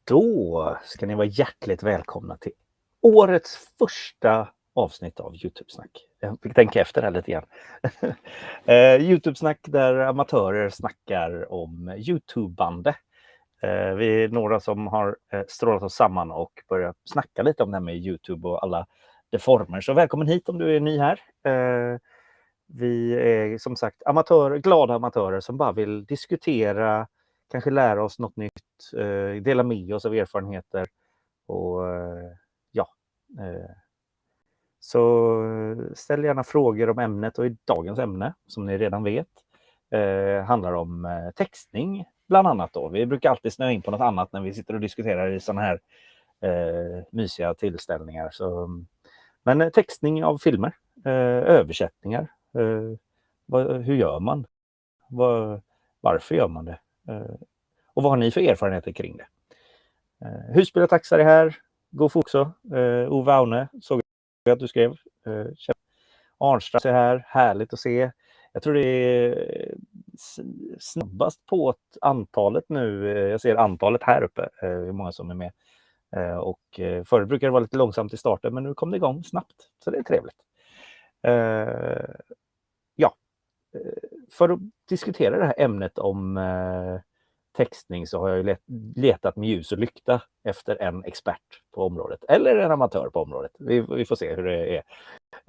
Då ska ni vara hjärtligt välkomna till årets första avsnitt av YouTube-snack. Jag fick tänka efter här lite grann. YouTube-snack där amatörer snackar om YouTube-bande. Vi är några som har strålat oss samman och börjat snacka lite om det här med YouTube och alla de former. Så välkommen hit om du är ny här. Vi är som sagt glada amatörer som bara vill diskutera, kanske lära oss något nytt, dela med oss av erfarenheter och så ställ gärna frågor om ämnet, och i dagens ämne, som ni redan vet, handlar om textning bland annat då. Vi brukar alltid snöa in på något annat när vi sitter och diskuterar i sådana här mysiga tillställningar. Men textning av filmer, översättningar, hur gör man? Varför gör man det? Och vad har ni för erfarenheter kring det? Husbil taxar är här. God också. Ove Aune såg jag att du skrev. Arnstrand är här. Härligt att se. Jag tror det är snabbast på antalet nu. Jag ser antalet här uppe. Hur många som är med. Och förut brukade det vara lite långsamt i starten, men nu kom det igång snabbt. Så det är trevligt. För att diskutera det här ämnet om textning så har jag letat med ljus och lykta efter en expert på området. Eller en amatör på området. Vi får se hur det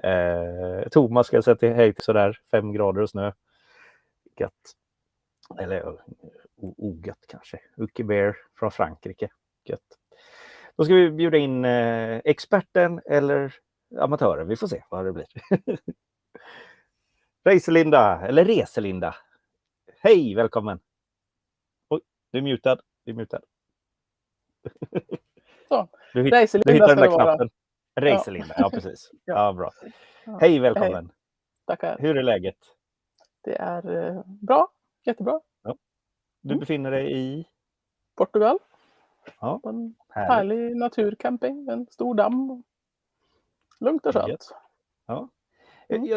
är. Thomas ska säga hej till sådär 5 grader och snö. Gött. Eller ogött kanske. Uki Bear från Frankrike. Gött. Då ska vi bjuda in experten eller amatören. Vi får se vad det blir. Reselinda. Hej, välkommen. Oj, du är mutad. Så, du hittar den där knappen. Reselinda, ja precis. Ja, bra. Ja. Hej, välkommen. Hej. Tackar. Hur är läget? Det är bra, jättebra. Ja. Du befinner dig i? Portugal. Ja, på en härlig naturcamping, en stor damm. Lugnt och skönt. Ja.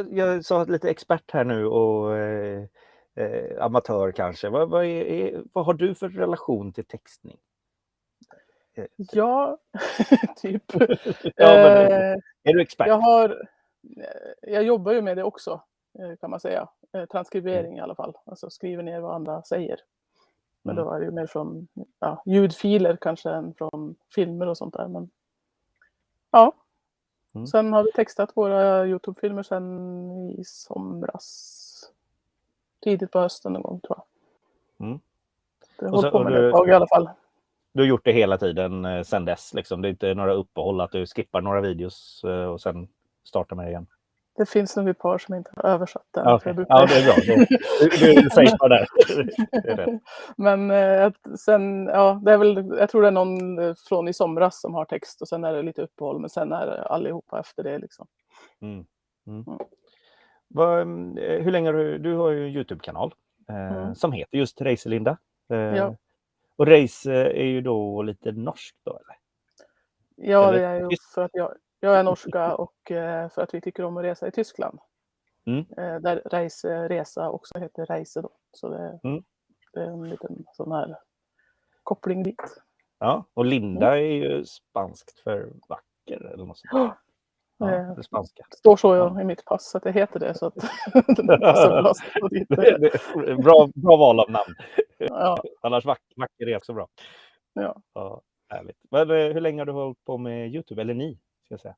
Jag sa lite expert här nu och amatör kanske. Vad har du för relation till textning? Ja, typ. Är du expert? Jag jobbar ju med det också, kan man säga. Transkribering i alla fall. Alltså skriver ner vad andra säger. Men då är det ju mer från ljudfiler kanske än från filmer och sånt där. Men ja. Sen har vi textat våra YouTube-filmer sen i somras. Tidigt på hösten någon gång, tror jag. Det har hållit på med det ett tag i alla fall. Du har gjort det hela tiden sen dess? Liksom. Det är inte några uppehåll att du skippar några videos och sen startar med det igen? Det finns nog ett par som inte har översatt den. Okay. Ja, det är bra. Du säger bara där. Det är rätt. Men sen, det är väl, jag tror det är någon från i somras som har text och sen är det lite uppehåll, men sen är det allihopa efter det liksom. Hur länge du har ju en YouTube-kanal som heter just Reselinda. Ja. Och Reise är ju då lite norskt då, eller? Ja, eller? Det är ju för att jag är norska och för att vi tycker om att resa i Tyskland. Där resa också heter Reise då. Så det är en liten sån här koppling dit. Ja, och Linda är ju spanskt för vacker eller något sånt. Det spanska. Står så i mitt pass att det heter det, så att det passar bra dit. Bra val av namn. Ja. Annars vacker är också bra. Ja, härligt. Men hur länge har du hållit på med YouTube, eller ni, ska jag säga?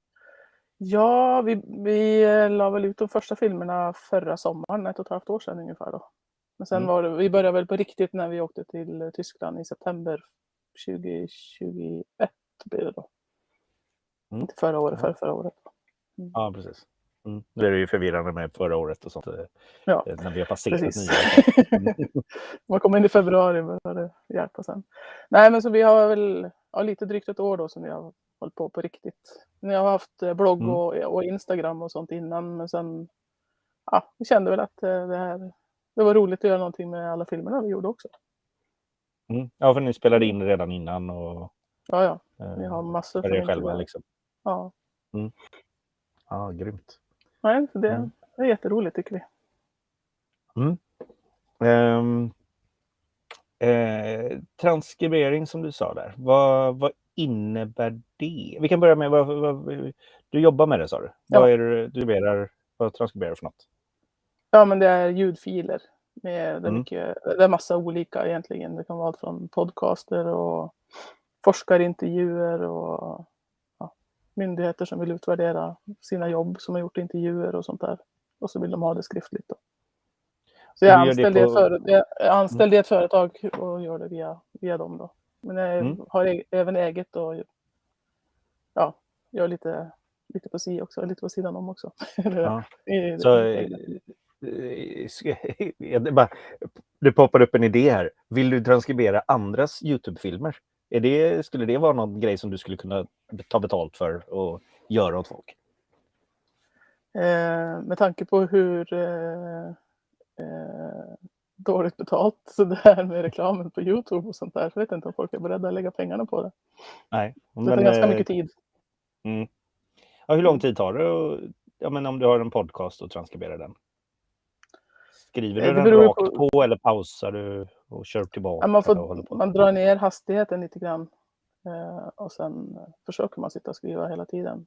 Ja, vi la väl ut de första filmerna förra sommaren, 1,5 år sedan ungefär då. Men sen vi började väl på riktigt när vi åkte till Tyskland i september 2021 blev det då. Inte förra året. Ja, precis. Det är ju förvirrande med förra året och sånt. När vi har passerat nya. Man kommer in i februari och börjar hjälpa sen. Nej, men så vi har väl lite drygt ett år då som vi har hållit på riktigt. Jag har haft blogg och Instagram och sånt innan, men sen vi kände väl att det var roligt att göra någonting med alla filmerna vi gjorde också. Ja, för ni spelade in redan innan och vi har massor för er själva liksom. Ja. Ja, grymt. Nej, så det är jätteroligt tycker vi. Transkribering som du sa där. Vad innebär det? Vi kan börja med du jobbar med det, sa du. Ja. Vad är det vad transkriberar du för något? Ja, men det är ljudfiler. Det är Mm. mycket, det är massa olika egentligen. Det kan vara allt från podcaster och forskarintervjuer och myndigheter som vill utvärdera sina jobb, som har gjort intervjuer och sånt där. Och så vill de ha det skriftligt då. Så jag är anställd i ett företag och gör det via dem då. Men jag har även eget och gör lite på lite på sidan om också. Ja. Det poppar upp en idé här. Vill du transkribera andras YouTube-filmer? Skulle det vara någon grej som du skulle kunna ta betalt för och göra åt folk? Med tanke på hur dåligt betalt så det här med reklamen på YouTube och sånt där, så vet jag inte om folk är beredda att lägga pengarna på det. Nej. Det tar ganska mycket tid. Ja, hur lång tid tar det? Men om du har en podcast och transkriberar den? Skriver du den rakt på eller pausar du och kör tillbaka? Man drar ner hastigheten lite grann och sen försöker man sitta och skriva hela tiden.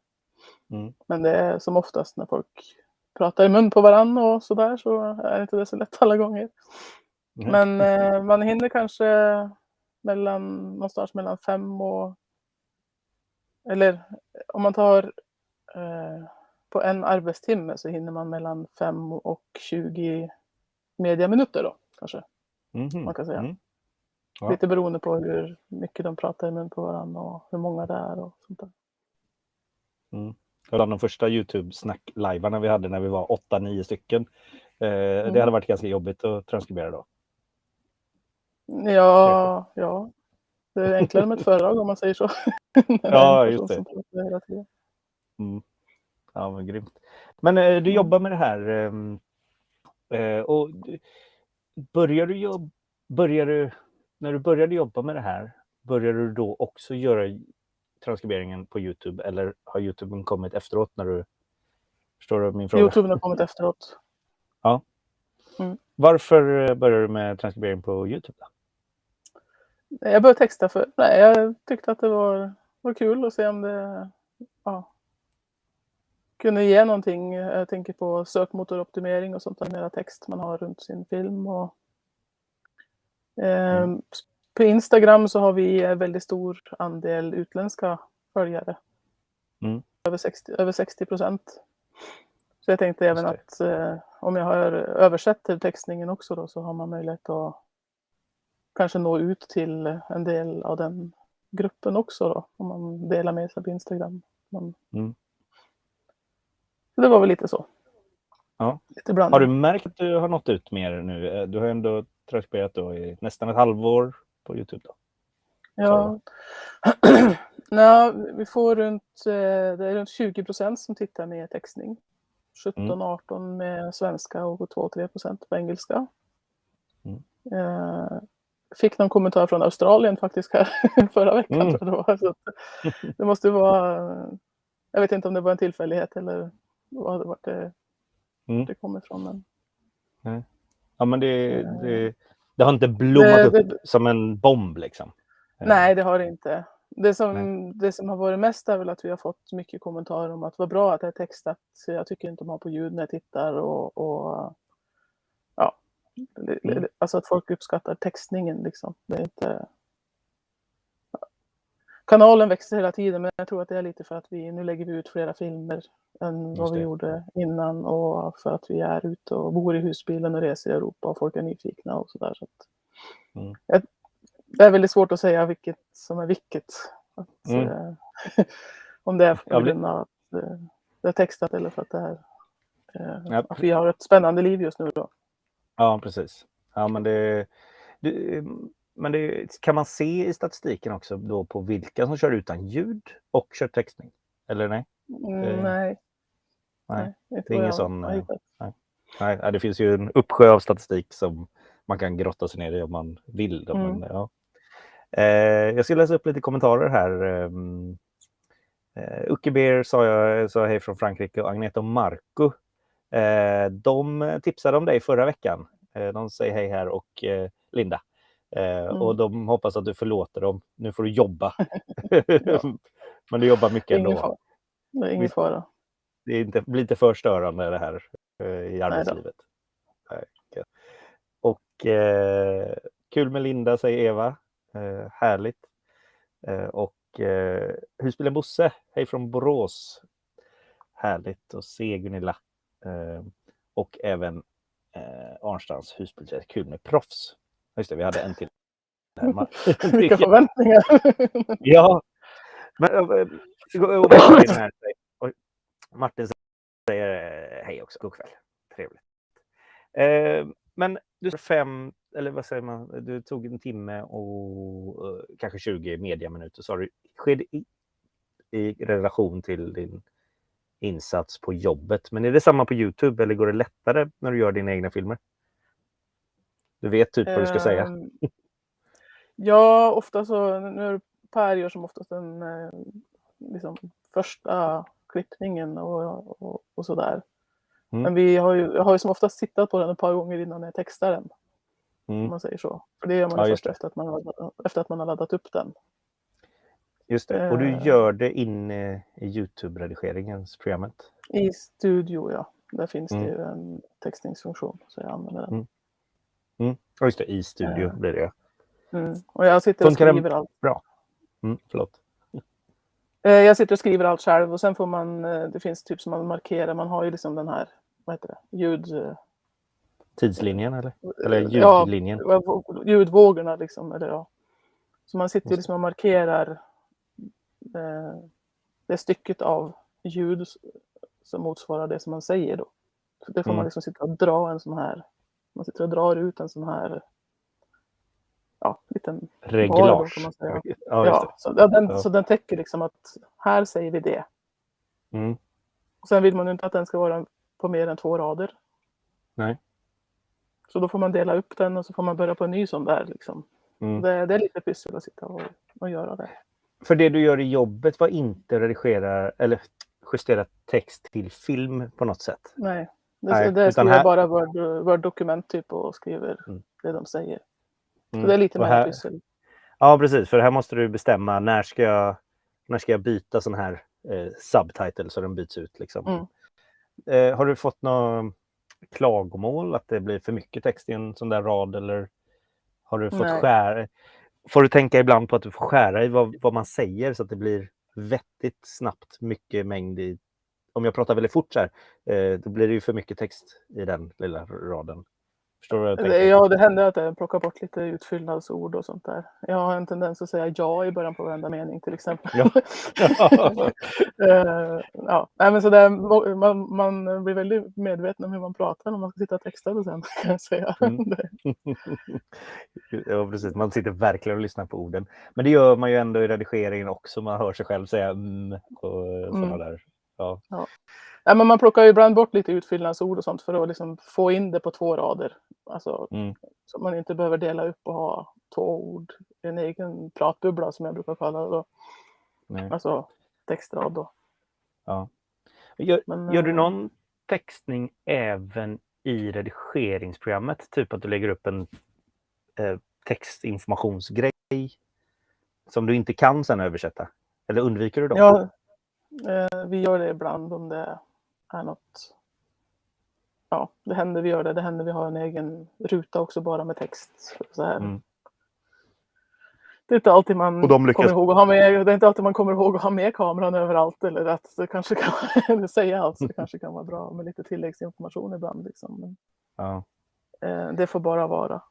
Men det är som oftast när folk pratar i mun på varann och sådär, så är inte det så lätt alla gånger. Men man hinner kanske någonstans mellan 5 och... Eller om man tar på en arbetstimme så hinner man mellan 5 och 20 mediaminuter då, kanske. Man kan säga. Ja. Lite beroende på hur mycket de pratar i mun på varandra och hur många det är och sånt där. De första YouTube-snack-livarna vi hade när vi var 8-9 stycken. Det hade varit ganska jobbigt att transkribera då. Ja. Det är enklare med ett föredrag om man säger så. Ja, just det. Ja, men grymt. Men du jobbar med det här. Och när du började jobba med det här, började du då också göra transkriberingen på YouTube, eller har YouTube kommit efteråt när du... Förstår du min fråga? YouTube har kommit efteråt. Ja. Varför började du med transkribering på YouTube då? Jag började texta jag tyckte att det var kul att se om det kunde ge någonting. Jag tänker på sökmotoroptimering och sånt där, mera text man har runt sin film. Och, på Instagram så har vi väldigt stor andel utländska följare. Över 60%. Så jag tänkte även att om jag har översatt till textningen också då, så har man möjlighet att kanske nå ut till en del av den gruppen också då, om man delar med sig på Instagram. Så det var väl lite så. Ja. Lite blandning. Har du märkt att du har nått ut mer nu? Du har ändå transkriberat då i nästan ett halvår på YouTube då. Ja. Vi får det är runt 20% som tittar med textning. 17-18 med svenska och 2-3% på engelska. Fick någon kommentar från Australien faktiskt här förra veckan. Tror jag det var. Så det måste vara... Jag vet inte om det var en tillfällighet eller vart det kommer ifrån. Men... Ja, men det har inte blommat upp som en bomb liksom. Nej, det har det inte. Det som har varit mest är väl att vi har fått mycket kommentarer om att vad bra att det är textat. Så jag tycker inte om att ha på ljud när jag tittar alltså att folk uppskattar textningen liksom. Det är inte... Kanalen växer hela tiden, men jag tror att det är lite för att nu lägger vi ut flera filmer än vad vi gjorde innan, och för att vi är ute och bor i husbilen och reser i Europa och folk är nyfikna och sådär. Så det är väldigt svårt att säga vilket som är vilket. Om det är på grund av att det är textat eller för att det är att vi har ett spännande liv just nu då. Ja, precis. Ja, men kan man se i statistiken också då på vilka som kör utan ljud och kör textning? Eller nej? Nej. Det är ingen sån... Nej, det finns ju en uppsjö av statistik som man kan grotta sig ner i om man vill. Då, men, jag ska läsa upp lite kommentarer här. Ucke Beer sa hej från Frankrike, och Agneta och Marco. De tipsade om dig förra veckan. De säger hej här, och Linda. Och de hoppas att du förlåter dem. Nu får du jobba. Ja. Men du jobbar mycket Ingen ändå. fara. Det är ingen Visst. fara. Det blir inte för störande det här i arbetslivet. Nej. Och kul med Linda, säger Eva. Härligt. Och husbilen Bosse, hej från Borås. Härligt att se Gunilla. Och även Arnstads husbil. Kul med proffs. Just det, vi hade en till. Vilka förväntningar. Ja. Men, Martin säger hej också. God kväll. Trevligt. Men du sa 5, eller vad säger man? Du tog en timme och kanske 20 mediaminuter, sa du. Sker det i relation till din insats på jobbet? Men är det samma på YouTube eller går det lättare när du gör dina egna filmer? Du vet typ vad du ska säga. Ja, ofta så, nu Per gör som oftast den liksom första klippningen och sådär. Men jag har ju som oftast tittat på den ett par gånger innan jag textar den. Om man säger så. För det gör man först efter att man har laddat upp den. Just det. Och du gör det inne i YouTube-redigeringsprogrammet? I Studio, ja. Där finns det ju en textningsfunktion, så jag använder den. Just det, i Studio blir det. Och jag sitter och skriver allt. Bra. Förlåt. Jag sitter och skriver allt själv och sen får man, det finns typ som man markerar, man har ju liksom den här, vad heter det, tidslinjen eller ljudlinjen? Ja, ljudvågorna liksom, eller ja. Så man sitter liksom och markerar det stycket av ljud som motsvarar det som man säger då. Så det får man liksom sitta och dra en sån här, man sitter och drar ut en sån här liten reglage kan man säga. Så den täcker liksom att här säger vi det. Och sen vill man ju inte att den ska vara på mer än 2 rader. Nej. Så då får man dela upp den och så får man börja på en ny sån där liksom. Det är lite pyssel att sitta och göra det. För det du gör i jobbet var inte redigera eller justera text till film på något sätt? Nej. Det skriver jag bara Word-dokument typ och skriver det de säger. Så det är lite mer pyssel. Ja, precis. För här måste du bestämma när ska jag byta sån här subtitle så den byts ut. Liksom. Har du fått något klagomål att det blir för mycket text i en sån där rad? Eller har du fått skära? Får du tänka ibland på att du får skära i vad man säger så att det blir vettigt snabbt, mycket mängd i. Om jag pratar väldigt fort så här, då blir det ju för mycket text i den lilla raden. Förstår du vad jag tänker? Ja, det händer att jag plockar bort lite utfyllnadsord och sånt där. Jag har en tendens att säga ja i början på varenda mening till exempel. Nej, men så där, man blir väldigt medveten om hur man pratar när man ska sitta och texta och sen kan jag säga. Ja, precis. Man sitter verkligen och lyssnar på orden. Men det gör man ju ändå i redigeringen också. Man hör sig själv säga och sådana där. Ja. Ja, men man plockar ju ibland bort lite utfyllnadsord och sånt för att liksom få in det på 2 rader. Alltså, så man inte behöver dela upp och ha 2 ord i en egen pratbubbla som jag brukar kalla det då. Alltså textrad då. Ja. Gör du någon textning även i redigeringsprogrammet? Typ att du lägger upp en textinformationsgrej som du inte kan sen översätta? Eller undviker du dem? Ja, vi gör det ibland om det är något. Ja, det händer vi gör det. Det händer vi har en egen ruta också bara med text. Så här. Det är inte alltid man kommer ihåg att ha med. Det är inte alltid man kommer ihåg att ha med kameran överallt. Eller att det kanske kan säga allt. Så det kanske kan vara bra med lite tilläggsinformation ibland. Liksom. Men, det får bara vara.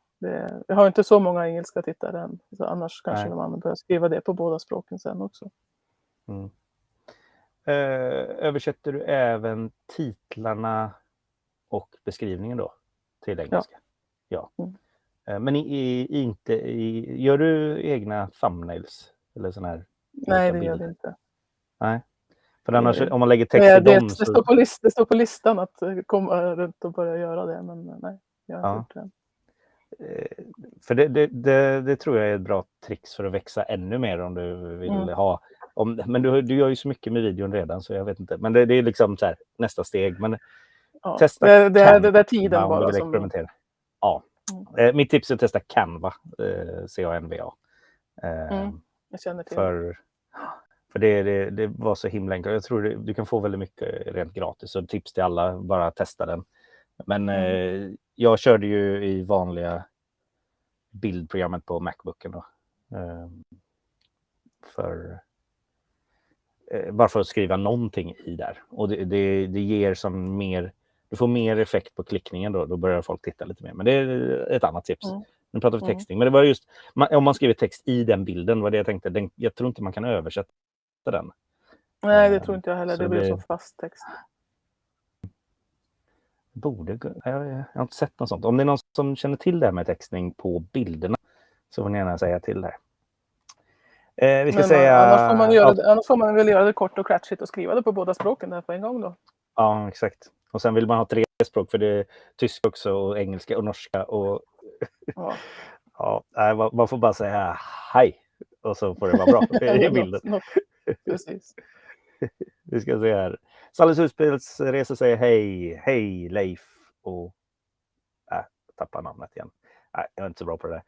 Jag har inte så många engelska tittare än. Så annars kanske man börjar skriva det på båda språken sen också. Översätter du även titlarna och beskrivningen då till engelska? Ja. Men gör du egna thumbnails eller sån här? Nej, det gör det inte. Nej. För annars om man lägger text i dem så... Det står på listan att komma runt och börja göra det, men nej, jag har inte gjort det. För det tror jag är ett bra trix för att växa ännu mer om du vill ha. Men du gör ju så mycket med videon redan så jag vet inte. Men det är liksom så här, nästa steg. Men testa det är tiden bara som experimentera. Ja, Mitt tips är att testa Canva, Canva. Jag känner till För det var så himla enkelt. Jag tror du kan få väldigt mycket rent gratis. Så tips till alla, bara testa den. Men jag körde ju i vanliga bildprogrammet på Macbooken då. Bara för att skriva någonting i där. Och det ger som mer... Du får mer effekt på klickningen då börjar folk titta lite mer. Men det är ett annat tips. Nu pratar vi texting. Men det var just... Om man skriver text i den bilden, var det jag tänkte. Jag tror inte man kan översätta den. Nej, det tror inte jag heller. Så det blir så fast text. Jag har inte sett något sånt. Om det är någon som känner till det här med textning på bilderna så får ni gärna säga till där. Vi ska säga... Annars får man väl göra det kort och klatschigt och skriva det på båda språken där på en gång då. Ja, exakt. Och sen vill man ha 3 språk för det är tyska också och engelska och norska och... Man får bara säga hej och så får det vara bra i bilden. Precis. Vi ska se här. Salles Utspelsresor säger hej Leif och... tappar namnet igen. Nej, jag är inte så bra på det där.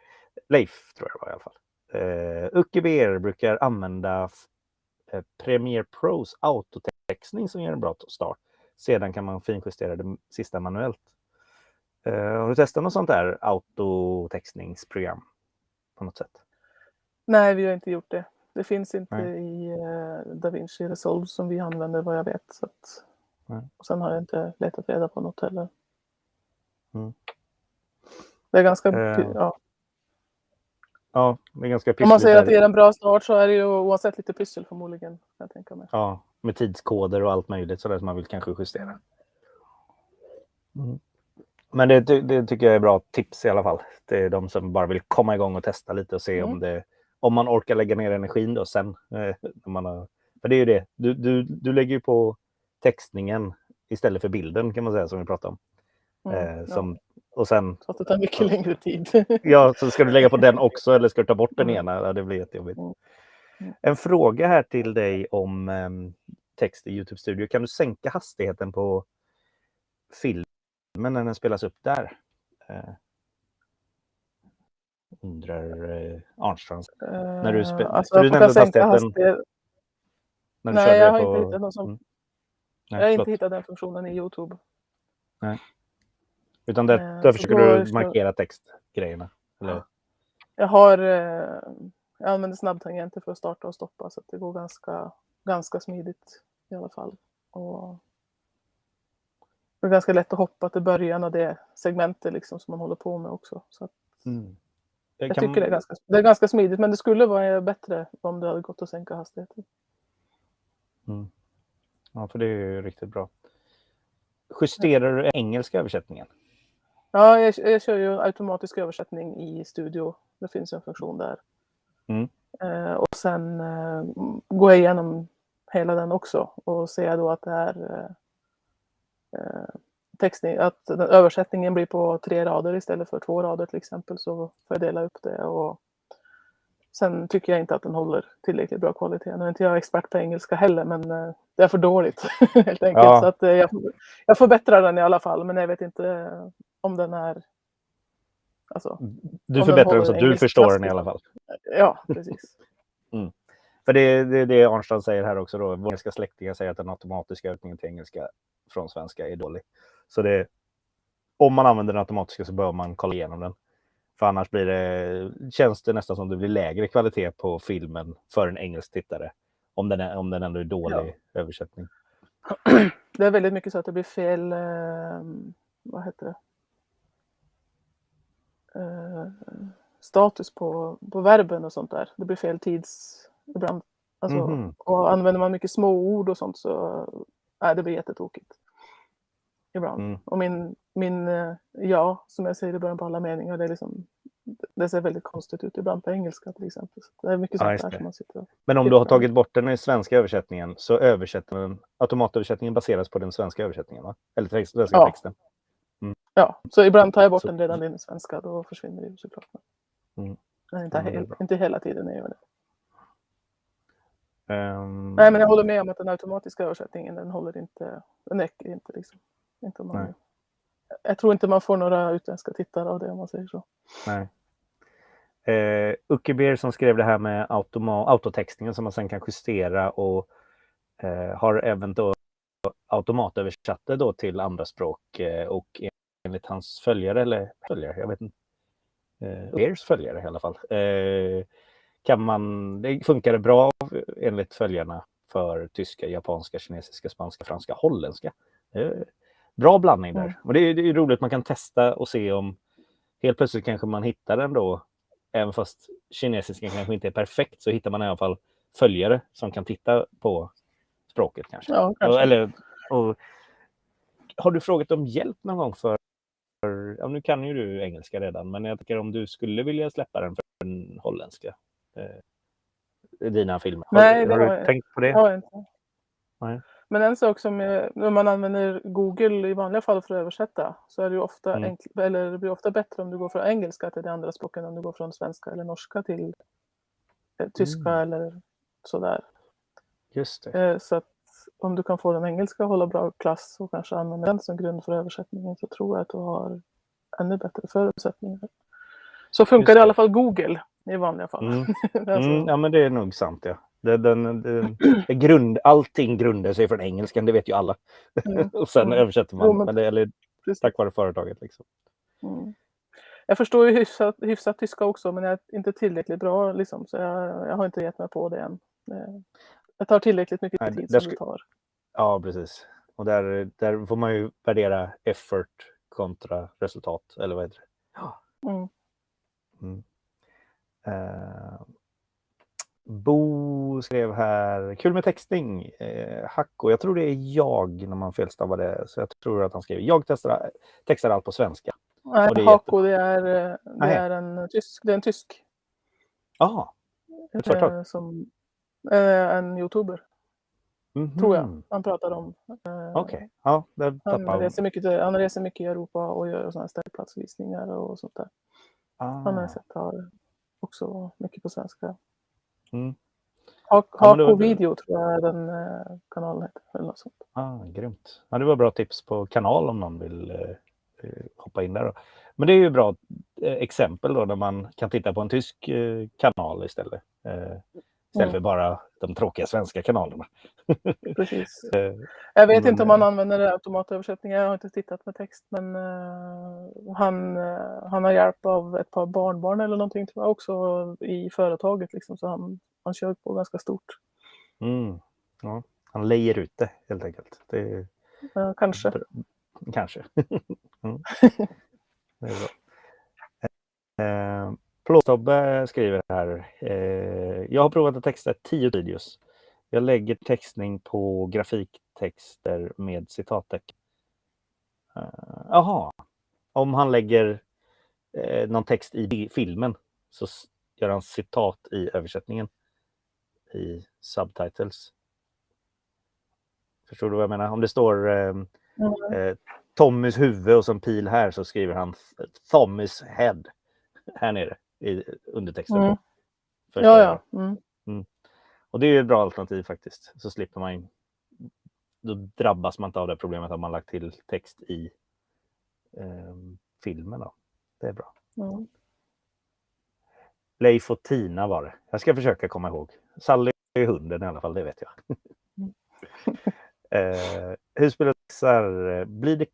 Leif tror jag det var i alla fall. Ucke Beer brukar använda Premiere Pros autotextning som ger en bra start. Sedan kan man finjustera det sista manuellt. Har du testat något sånt där autotextningsprogram på något sätt? Nej, vi har inte gjort det. Det finns inte i DaVinci Resolve som vi använder vad jag vet. Så att... Och sen har jag inte letat reda på något heller. Det är ganska... Ja, det är ganska pyssligt. Om man säger att det är en bra start så är det ju oavsett lite pyssel förmodligen. Kan jag tänka mig. Ja, med tidskoder och allt möjligt sådär som man vill kanske justera. Men det tycker jag är bra tips i alla fall. Det är de som bara vill komma igång och testa lite och se om man orkar lägga ner energin då sen. För det är ju det. Du lägger ju på textningen istället för bilden kan man säga som vi pratade om. Och sen... Så att det tar mycket längre tid. Ja, så ska du lägga på den också eller ska du ta bort den ena? Ja, det blir jättejobbigt. En fråga här till dig om text i YouTube Studio. Kan du sänka hastigheten på filmen när den spelas upp där? Undrar Arnstrand. När du alltså jag kan sänka hastigheten. Nej, jag har inte hittat någon som... jag har inte hittat den funktionen i YouTube. Nej. Utan där försöker du markera textgrejerna? Eller? Jag använder snabbtangenter för att starta och stoppa så att det går ganska smidigt i alla fall. Och det är ganska lätt att hoppa till början av det segmentet liksom som man håller på med också. Så att jag tycker det är ganska smidigt, men det skulle vara bättre om det hade gått att sänka hastigheten. Ja, för det är ju riktigt bra. Justerar du engelska översättningen? Ja, jag kör ju automatisk översättning i Studio. Det finns en funktion där. Och sen går jag igenom hela den också och ser då att det är textning, att översättningen blir på 3 rader istället för 2 rader till exempel, så får jag dela upp det. Och sen tycker jag inte att den håller tillräckligt bra kvalitet. Nu är inte jag expert på engelska heller, men det är för dåligt helt enkelt. Ja. Så att jag förbättrar den i alla fall, men jag vet inte om den är... Alltså, du förbättrar den så att du förstår den i alla fall. Ja, precis. För det är det Arnstrand säger här också då. Engelska släktingar säger att den automatiska översättningen till engelska från svenska är dålig. Så om man använder den automatiska så bör man kolla igenom den. För annars känns det nästan som det blir lägre kvalitet på filmen för en engelsk tittare. Om den ändå är dålig översättning. Det är väldigt mycket så att det blir fel... vad heter det? Status på verben och sånt där. Det blir fel tids ibland. Alltså, och använder man mycket små ord och sånt så det blir jättetokigt. Ibland. Och min som jag säger i början på alla meningar, det ser väldigt konstigt ut ibland på engelska till exempel. Så det är mycket sånt där som man sitter och... Men om du har tagit bort den i svenska översättningen så automatöversättningen baseras på den svenska översättningen, va? Eller svenska texten. Ja, så ibland tar jag bort den redan i svenska, då försvinner det såklart. Men inte hela tiden jag gör det. Nej, men jag håller med om att den automatiska översättningen, den räcker inte liksom. Inte om man... Jag tror inte man får några utländska tittare av det, om man säger så. Nej. Uckebeer som skrev det här med autotextningen som man sen kan justera och har även då automatöversatte då till andra språk och enligt hans följare, jag vet inte, Uckebeers följare i alla fall, det funkar bra enligt följarna för tyska, japanska, kinesiska, spanska, franska, holländska. Bra blandning där. Och det är roligt, man kan testa och se om helt plötsligt kanske man hittar den då, även fast kinesiska kanske inte är perfekt, så hittar man i alla fall följare som kan titta på språket kanske. Ja, kanske. Och har du frågat om hjälp någon gång för ja, nu kan ju du engelska redan, men jag tycker om du skulle vilja släppa den för en holländska, dina filmer. Nej, har du tänkt på det? Har jag inte. Nej. Men en sak som när man använder Google i vanliga fall för att översätta, så är det ju ofta eller det blir ofta bättre om du går från engelska till det andra språket än om du går från svenska eller norska till tyska eller sådär. Just det. Så att om du kan få den engelska att hålla bra klass och kanske använda den som grund för översättningen, så tror jag att du har ännu bättre förutsättningar. Så funkar det i alla fall Google i vanliga fall. Alltså. Ja, men det är nog sant, ja. Allting grundar sig från engelskan, det vet ju alla. Och sen översätter man, eller tack vare företaget liksom. Jag förstår ju hyfsat tyska också, men jag är inte tillräckligt bra liksom, så jag har inte gett mig på det än. Jag tar tillräckligt mycket tid som det tar. Ja, precis. Och där får man ju värdera effort kontra resultat, eller vad heter det? Bo skrev här, kul med textning, Hacko, jag tror det är jag när man felstavar det, så jag tror att han skrev, jag textar allt på svenska. Nej, Hacko, det är en tysk. Jaha, ett företag? Som en youtuber. Tror jag han pratar om. Okej, ja, han reser mycket i Europa och gör sådana här ställplatsvisningar och sånt där. Han har sett har också mycket på svenska. Hako Video tror jag den kanalen heter. Eller något sånt. Grymt. Ja, det var bra tips på kanal om någon vill hoppa in där då. Men det är ju bra exempel då när man kan titta på en tysk kanal istället. Istället för bara de tråkiga svenska kanalerna. Precis. Jag vet inte om man använder automatöversättningar. Jag har inte tittat med text, men han har hjälp av ett par barnbarn eller någonting tror jag också i företaget liksom, så han kör på ganska stort. Ja, han lejer ut det helt enkelt. Kanske. Kanske. Det är bra. Plåtobbe skriver här. Jag har provat att texta 10 videos. Jag lägger textning på grafiktexter med citattecken. Jaha. Om han lägger någon text i filmen så gör han citat i översättningen. I subtitles. Förstår du vad jag menar? Om det står Tommys huvud och som pil här så skriver han Tommys head här nere i undertexten. Ja. Och det är ju ett bra alternativ faktiskt. Så slipper man, då drabbas man inte av det problemet att man lagt till text i filmen då. Det är bra. Leif och Tina var det. Jag ska försöka komma ihåg. Sally är hunden i alla fall, det vet jag. Husbilsar, blir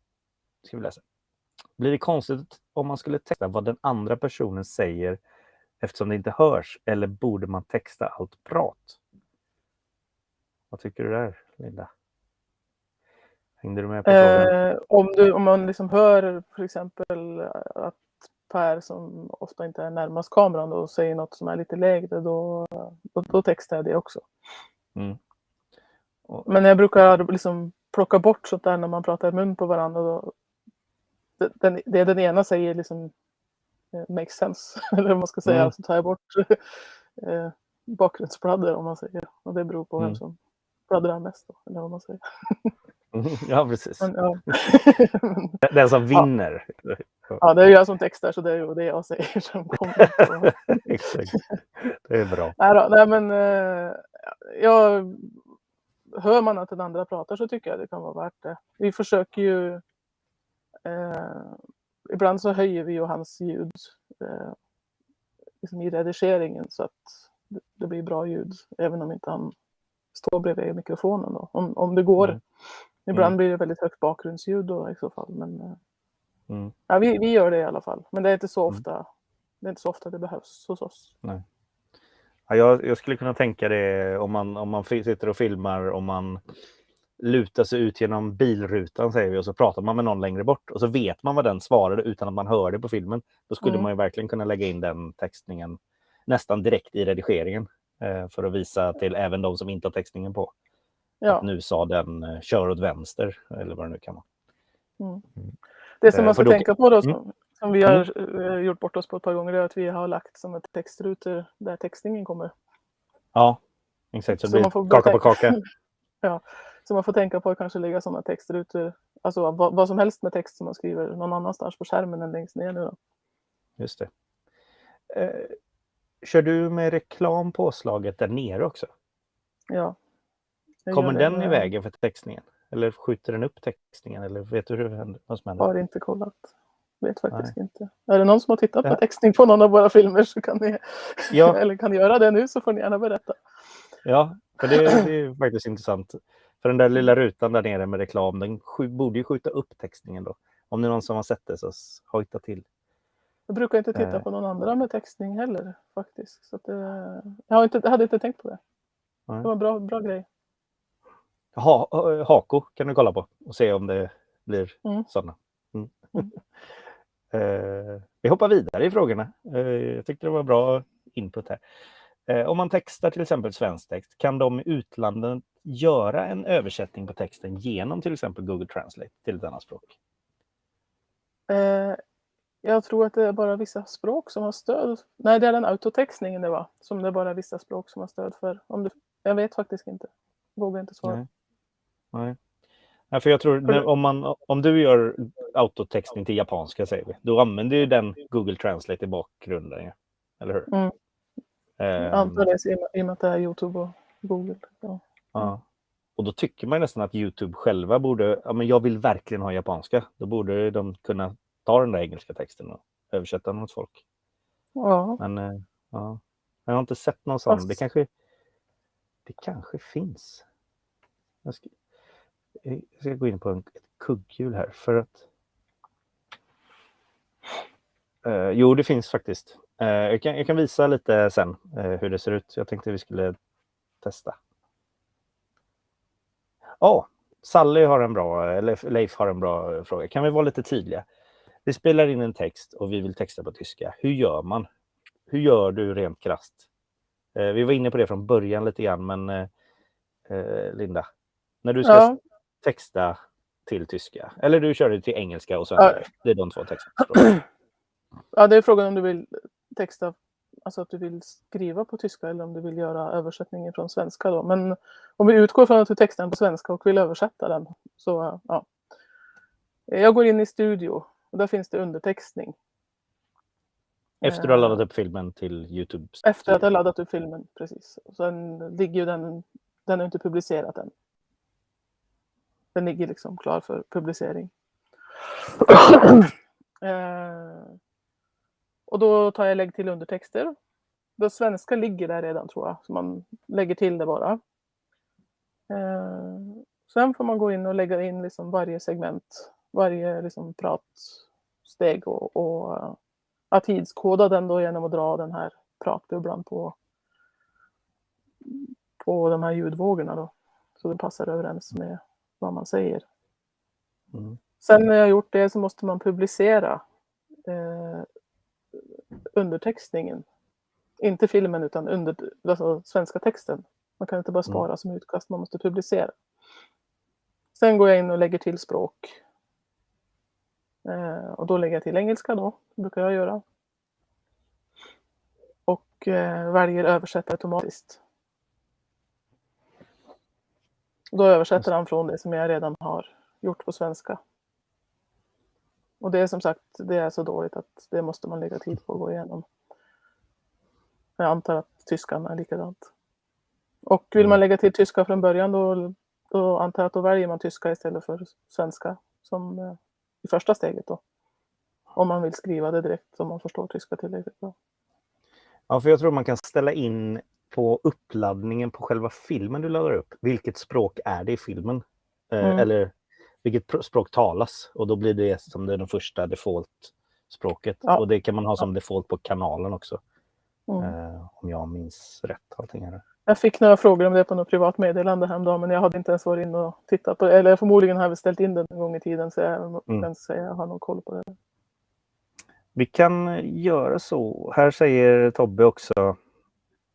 det konstigt om man skulle texta vad den andra personen säger eftersom det inte hörs, eller borde man texta allt prat? Vad tycker du där, Linda? Hängde du med på frågan? Om man liksom hör för exempel att Per som ofta inte är närmast kameran och säger något som är lite lägre, då textar jag det också. Men jag brukar liksom plocka bort sånt där när man pratar mun på varandra. Då, det den ena säger liksom makes sense. Eller vad man ska säga. Så tar jag bort bakgrundspladder om man säger. Och det beror på vem som pladdrar mest då. Eller vad man säger. Ja, precis. Men, ja. Den som vinner. Ja, det är jag som textar så det är ju det jag säger som kommer på. Exakt. Det är bra. Nej men hör man att den andra pratar så tycker jag det kan vara värt det. Vi försöker ju Ibland så höjer vi ju hans ljud liksom i redigeringen så att det blir bra ljud även om inte han står bredvid mikrofonen då. Om det går. Ibland blir det väldigt högt bakgrundsljud då i så fall. Men ja, vi gör det i alla fall. Men det är inte så ofta. Det är inte så ofta det behövs hos oss. Nej. Ja, jag skulle kunna tänka det om man sitter och filmar, om man lutar sig ut genom bilrutan säger vi och så pratar man med någon längre bort och så vet man vad den svarade utan att man hör det på filmen. Då skulle man ju verkligen kunna lägga in den textningen nästan direkt i redigeringen för att visa till även de som inte har textningen på. Ja. Att nu sa den kör åt vänster eller vad det nu kan vara. Det som man ska tänka på då som vi har gjort bort oss på ett par gånger är att vi har lagt som ett textrutor där textningen kommer. Ja, exakt. Så det blir kaka på kaka. Ja, så man får tänka på att kanske lägga sådana textrutor, alltså vad som helst med text som man skriver någon annanstans på skärmen än längst ner nu då. Just det. Kör du med reklam påslaget där nere också? Ja. Kommer den i vägen för textningen? Eller skjuter den upp textningen? Eller vet du vad som händer? Har inte kollat. Vet faktiskt inte. Är det någon som har tittat på textning på någon av våra filmer så kan ni eller kan göra det nu så får ni gärna berätta. Ja, för det är faktiskt intressant. För den där lilla rutan där nere med reklam, den borde ju skjuta upp textningen då. Om det är någon som har sett det så hojta till. Jag brukar inte titta på någon andra med textning heller faktiskt. Så att jag hade inte tänkt på det. Det var en bra grej. Hako kan du kolla på och se om det blir sådana. Vi hoppar vidare i frågorna. Jag tyckte det var bra input här. Om man textar till exempel svensk text, kan de i utlandet göra en översättning på texten genom till exempel Google Translate till ett annat språk? Jag tror att det är bara vissa språk som har stöd. Nej, det är den autotextningen det var. Som det är bara vissa språk som har stöd för. Jag vet faktiskt inte. Vågar inte svara. Nej. Ja, för jag tror om du gör autotextning till japanska säger vi, då använder ju den Google Translate i bakgrunden. Eller hur? Antar det i och med att det är YouTube och Google. Ja. Och då tycker man nästan att YouTube själva borde, men jag vill verkligen ha japanska. Då borde de kunna ta den där engelska texten och översätta den åt folk. Ja. Men jag har inte sett någon sån. Det kanske finns. Jag ska gå in på ett kugghjul här för att jo, det finns faktiskt. Jag kan visa lite sen hur det ser ut. Jag tänkte vi skulle testa. Sally har en bra, eller Leif har en bra fråga. Kan vi vara lite tydliga? Vi spelar in en text och vi vill texta på tyska. Hur gör man? Hur gör du rent krasst? Vi var inne på det från början lite grann, men Linda, när du ska texta till tyska, eller du kör det till engelska och svenska. Det är de två textspråken. Ja, det är frågan om du vill texta, alltså att du vill skriva på tyska eller om du vill göra översättningen från svenska då. Men om vi utgår från att du textar den på svenska och vill översätta den så Jag går in i studio och där finns det undertextning. Efter du har laddat upp filmen till YouTube? Efter att jag har laddat upp filmen, precis. Sen ligger ju den är inte publicerad än. Den ligger liksom klar för publicering. Och då tar jag lägg till undertexter. Det svenska ligger där redan tror jag. Så man lägger till det bara. Sen får man gå in och lägga in liksom varje segment. Varje liksom pratsteg. Och att tidskoda den då genom att dra den här pratbubblan på de här ljudvågorna då. Så det passar överens med vad man säger. Sen när jag har gjort det så måste man publicera undertextningen. Inte filmen utan alltså svenska texten. Man kan inte bara spara som utkast, man måste publicera. Sen går jag in och lägger till språk. Och då lägger jag till engelska då, brukar jag göra. Och väljer översätta automatiskt. Då översätter han från det som jag redan har gjort på svenska. Och det är som sagt, det är så dåligt att det måste man lägga tid på att gå igenom. Jag antar att tyskan är likadant. Och vill man lägga till tyska från början då antar jag att då väljer man tyska istället för svenska som i första steget då. Om man vill skriva det direkt om man förstår tyska tillräckligt bra. Ja, för jag tror man kan ställa in på uppladdningen på själva filmen du laddar upp. Vilket språk är det i filmen? Eller vilket språk talas? Och då blir det som det första default-språket. Ja. Och det kan man ha som default på kanalen också. Mm. Om jag minns rätt allting här. Jag fick några frågor om det på något privat meddelande häromdagen, men jag hade inte ens varit in och tittat på det. Eller förmodligen har vi ställt in den en gång i tiden, så jag kan säga jag har någon koll på det. Vi kan göra så. Här säger Tobbe också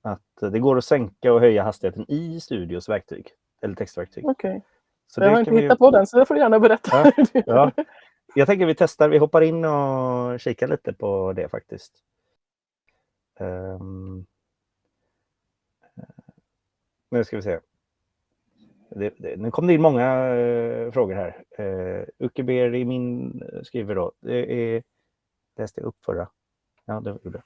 att det går att sänka och höja hastigheten i Studios verktyg. Eller textverktyg. Okej. Så jag har inte hittat på den, så det får du gärna berätta. Ja. Jag tänker vi testar. Vi hoppar in och kikar lite på det faktiskt. Nu ska vi se. Nu kom det in många frågor här. Ukeber i min skriver då. Det läste jag upp förra. Ja, det gjorde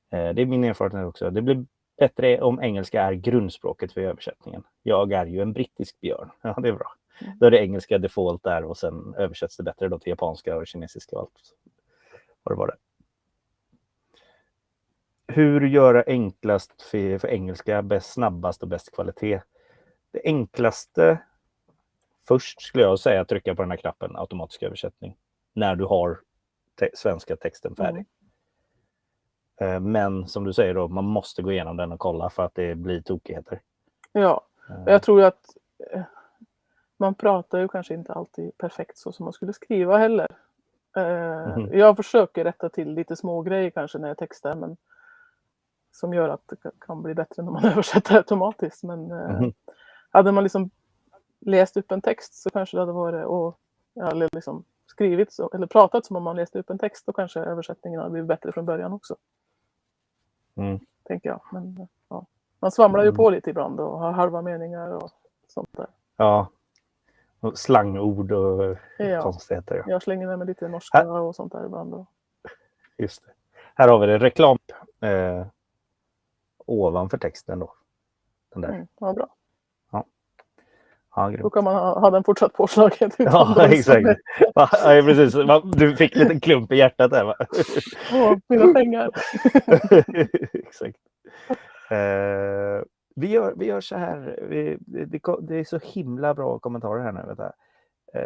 det. Det är min erfarenhet också. Det blir bättre om engelska är grundspråket för översättningen. Jag är ju en brittisk björn. Ja, det är bra. Då är det engelska default där och sen översätts det bättre då till japanska och kinesiska och allt. Vad det var det. Hur göra enklast för engelska bäst, snabbast och bäst kvalitet? Det enklaste först skulle jag säga att trycka på den här knappen automatisk översättning när du har svenska texten färdig. Men som du säger då, man måste gå igenom den och kolla för att det blir tokigheter. Ja, jag tror att man pratar ju kanske inte alltid perfekt så som man skulle skriva heller. Jag försöker rätta till lite små grejer kanske när jag textar, men som gör att det kan bli bättre när man översätter automatiskt. Men hade man liksom läst upp en text så kanske det hade varit eller liksom skrivit så, eller pratat som om man läste upp en text, då kanske översättningen hade blivit bättre från början också. Tänker jag. Men ja, man svamlar ju på lite ibland och har halva meningar och sånt där. Ja, och slangord och konstigheter. Ja. Jag slänger med lite norska och sånt där ibland. Och... Just det. Här har vi det reklam ovanför texten då. Den där. Ja, bra. Ja, då kan man ha den fortsatt påslaget. Ja, exakt. Ja, precis. Du fick lite klump i hjärtat där, va? Mina pengar. Exakt. Vi gör så här. Det är så himla bra kommentarer här nu.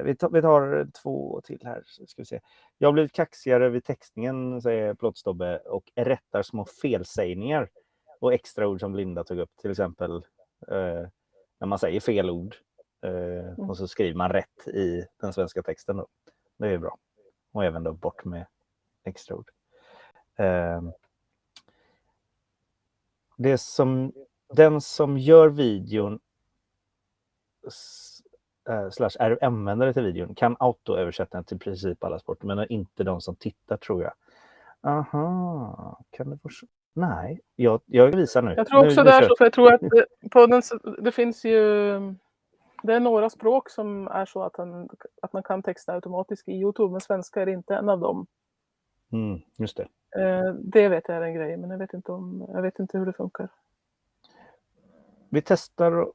Vi tar 2 till här. Ska vi se. Jag har blivit kaxigare vid textningen, säger Plottstobbe, och rättar små felsägningar och extra ord som Linda tog upp. Till exempel när man säger fel ord. Och så skriver man rätt i den svenska texten då. Det är bra. Och även då bort med extra ord. Den som gör videon / är användare till videon kan autoöversätta den till princip alla språk, men inte de som tittar, tror jag. Aha, kan det vara så? Nej, jag visar nu. Jag tror också det är så, för jag tror att det finns ju... Det är några språk som är så att man kan texta automatiskt i YouTube, men svenska är inte en av dem. Just det. Det vet jag är en grej, men jag vet inte hur det funkar. Vi testar,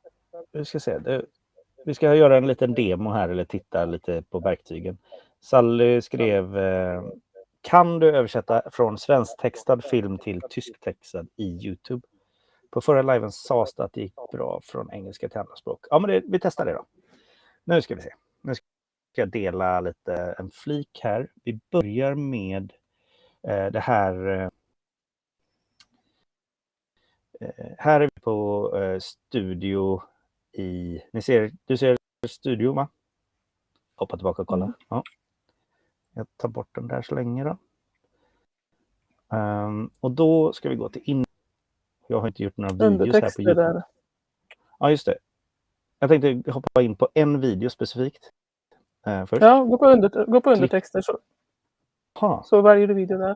vi ska göra en liten demo här, eller titta lite på verktygen. Sally skrev, kan du översätta från svensktextad film till tysktextad i YouTube? På förra liven sades det att det gick bra från engelska till andra språk. Ja, men vi testar det då. Nu ska vi se. Nu ska jag dela lite en flik här. Vi börjar med det här. Här är vi på studio i... Du ser studio, va? Hoppa tillbaka och kolla. Ja. Jag tar bort den där så länge då. Och då ska vi gå till Jag har inte gjort några videos här på YouTube. Där. Ja, just det. Jag tänkte hoppa in på en video specifikt. Först. Ja, gå på undertexter så väljer du video där.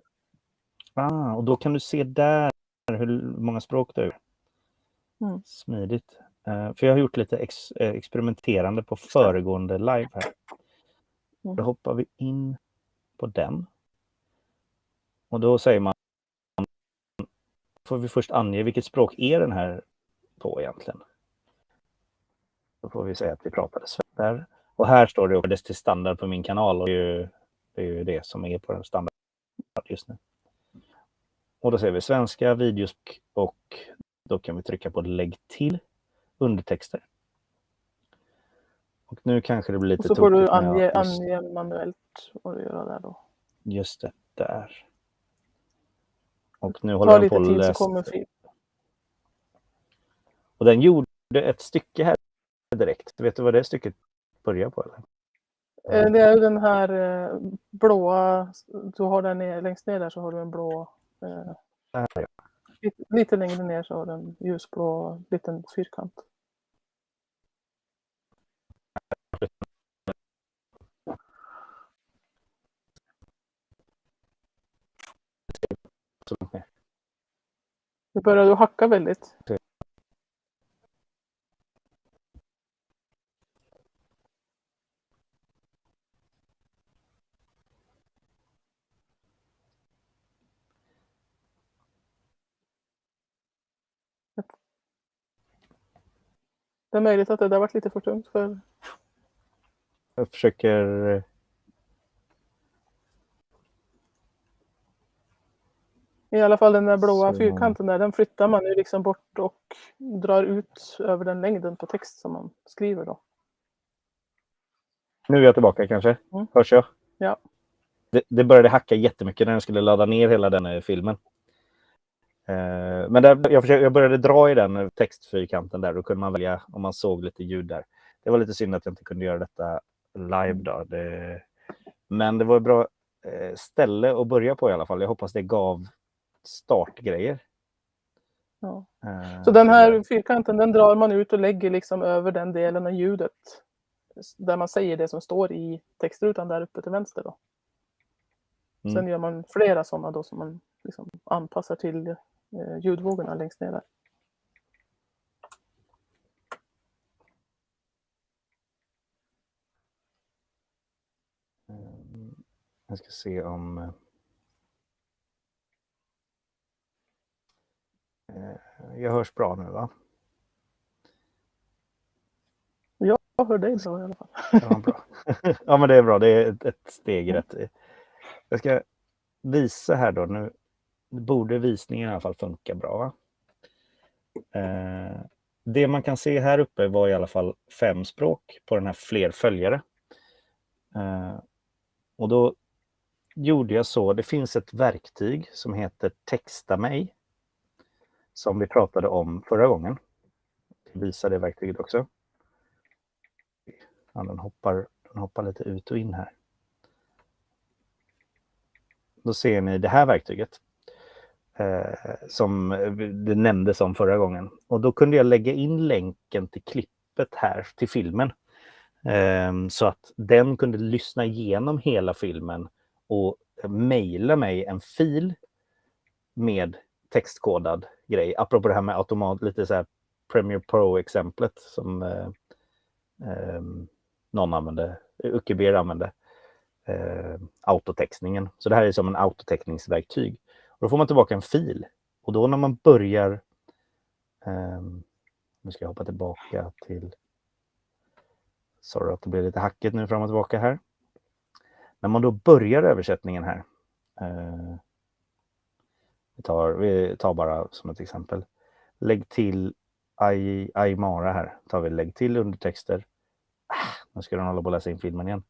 Och då kan du se där hur många språk det är. Smidigt. För jag har gjort lite experimenterande på föregående live här. Då hoppar vi in på den. Och då säger man, får vi först ange vilket språk är den här på egentligen. Då får vi säga att vi pratade svenska där. Och här står det också till standard på min kanal. Och Det är ju det som är på den standard just nu. Och då ser vi svenska, videos och då kan vi trycka på lägg till undertexter. Och nu kanske det blir lite Och så får du tokigt ange manuellt vad du gör där då. Just det, där. Och nu håller den på att lite tid läsa. så kommer fil. Och den gjorde ett stycke här direkt. Vet du vad det stycket börjar på? Eller? Det är ju den här blåa, du har den längst ner där så har du en blå, Där, ja. lite längre ner så har du en ljusblå liten fyrkant. Nu börjar du hacka väldigt. Det är möjligt att det har varit lite för tungt för... Jag försöker... I alla fall den där blåa Så- fyrkanten där, den flyttar man ju liksom bort och drar ut över den längden på text som man skriver då. Nu är jag tillbaka kanske. Hörs jag? Ja. Det började hacka jättemycket när jag skulle ladda ner hela den filmen. Men där, jag började dra i den textfyrkanten där. Då kunde man välja om man såg lite ljud där. Det var lite synd att jag inte kunde göra detta live då. Men det var ett bra ställe att börja på i alla fall. Jag hoppas det gav startgrejer. Ja. Så den det- här fyrkanten, den drar man ut och lägger liksom över den delen av ljudet. Där man säger det som står i textrutan där uppe till vänster då. Sen gör man flera sådana då som man liksom anpassar till ljudvågorna längst ner där. Jag ska se om... Jag hörs bra nu, va? Jag hör dig bra i alla fall. Ja, bra. Ja, men det är bra. Det är ett steg rätt. Jag ska visa här då. Nu borde visningen i alla fall funka bra, va? Det man kan se här uppe var i alla fall 5 språk på den här fler följare. Och då gjorde jag så. Det finns ett verktyg som heter Texta mig. Som vi pratade om förra gången. Jag visar det verktyget också. Ja, den hoppar lite ut och in här. Då ser ni det här verktyget. Som det nämndes om förra gången. Och då kunde jag lägga in länken till klippet här, till filmen. Så att den kunde lyssna igenom hela filmen och mejla mig en fil med textkodad grej. Apropå det här med automat, lite så här Premiere Pro-exemplet som någon använde, Uckeber använde. Autotextningen. Så det här är som en autoteckningsverktyg. Och då får man tillbaka en fil. Och då när man börjar... nu ska jag hoppa tillbaka till... Sorry att det blir lite hackigt nu fram och tillbaka här. När man då börjar översättningen här. Vi tar bara som ett exempel. Lägg till Aymara här. Tar vi lägg till undertexter. Nu ska den hålla på att läsa in filmen igen.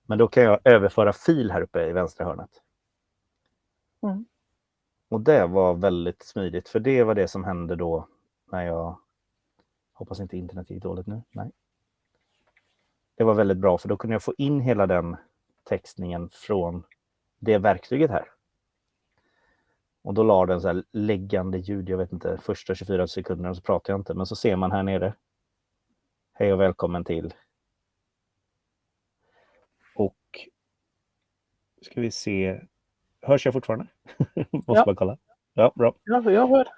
Men då kan jag överföra fil här uppe i vänstra hörnet. Och det var väldigt smidigt. För det var det som hände då när jag... Hoppas inte internet gick dåligt nu. Nej. Det var väldigt bra för då kunde jag få in hela den textningen från det verktyget här. Och då la den så här läggande ljud. Jag vet inte, första 24 sekunder så pratar jag inte. Men så ser man här nere. Hej och välkommen till... Och ska vi se. Hörs jag fortfarande? Måste bara kolla. Ja, bra. Ja, jag hör.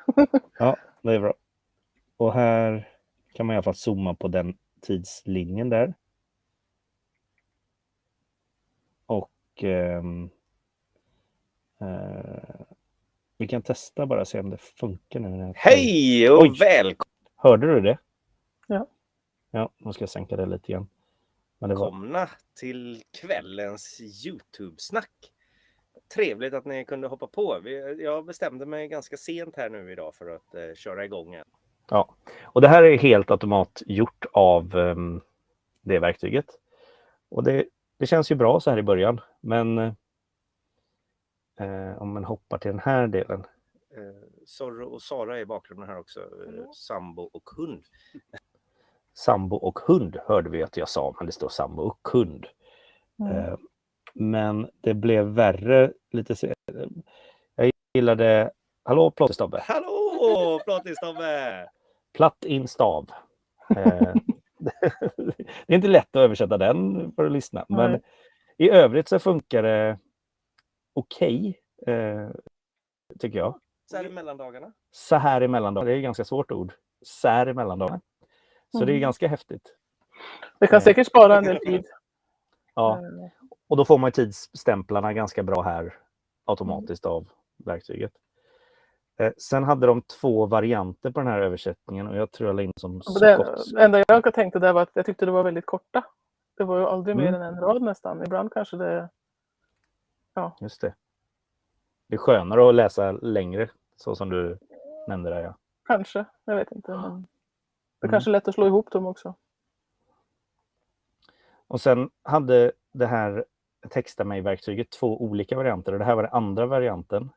Ja, det är bra. Och här kan man i alla fall zooma på den tidslinjen där. Och vi kan testa bara se om det funkar nu. Hej och välkommen! Hörde du det? Ja. Ja, nu ska jag sänka det lite igen. Välkomna till kvällens YouTube-snack. Trevligt att ni kunde hoppa på. Jag bestämde mig ganska sent här nu idag för att köra igång igen. Ja, och det här är helt automatgjort av det verktyget. Och det känns ju bra så här i början, men om man hoppar till den här delen. Zorro och Sara är i bakgrunden här också. Sambo och hund. Sambo och hund hörde vi att jag sa, men det står sambo och hund. Men det blev värre lite senare. Jag gillade... Hallå, Plåtistobbe! Hallå, Plåtistobbe! Platt in stav. Det är inte lätt att översätta den för att lyssna. Men i övrigt så funkar det okej, tycker jag. Så här i mellandagarna. Så här i mellandagarna. Det är ett ganska svårt ord. Så här i mellandagarna. Så det är ganska häftigt. Det kan säkert spara en del tid. Ja, och då får man tidsstämplarna ganska bra här automatiskt av verktyget. Sen hade de 2 varianter på den här översättningen och jag tror jag la in som skotsk. Det enda jag tänkte där var att jag tyckte det var väldigt korta. Det var ju aldrig mer än en rad nästan. Ibland kanske det... Ja. Just det. Det är skönare att läsa längre, så som du nämnde där. Ja. Kanske, jag vet inte. Men det är kanske är lätt att slå ihop dem också. Och sen hade det här Texta mig-verktyget 2 olika varianter. Och det här var den andra varianten.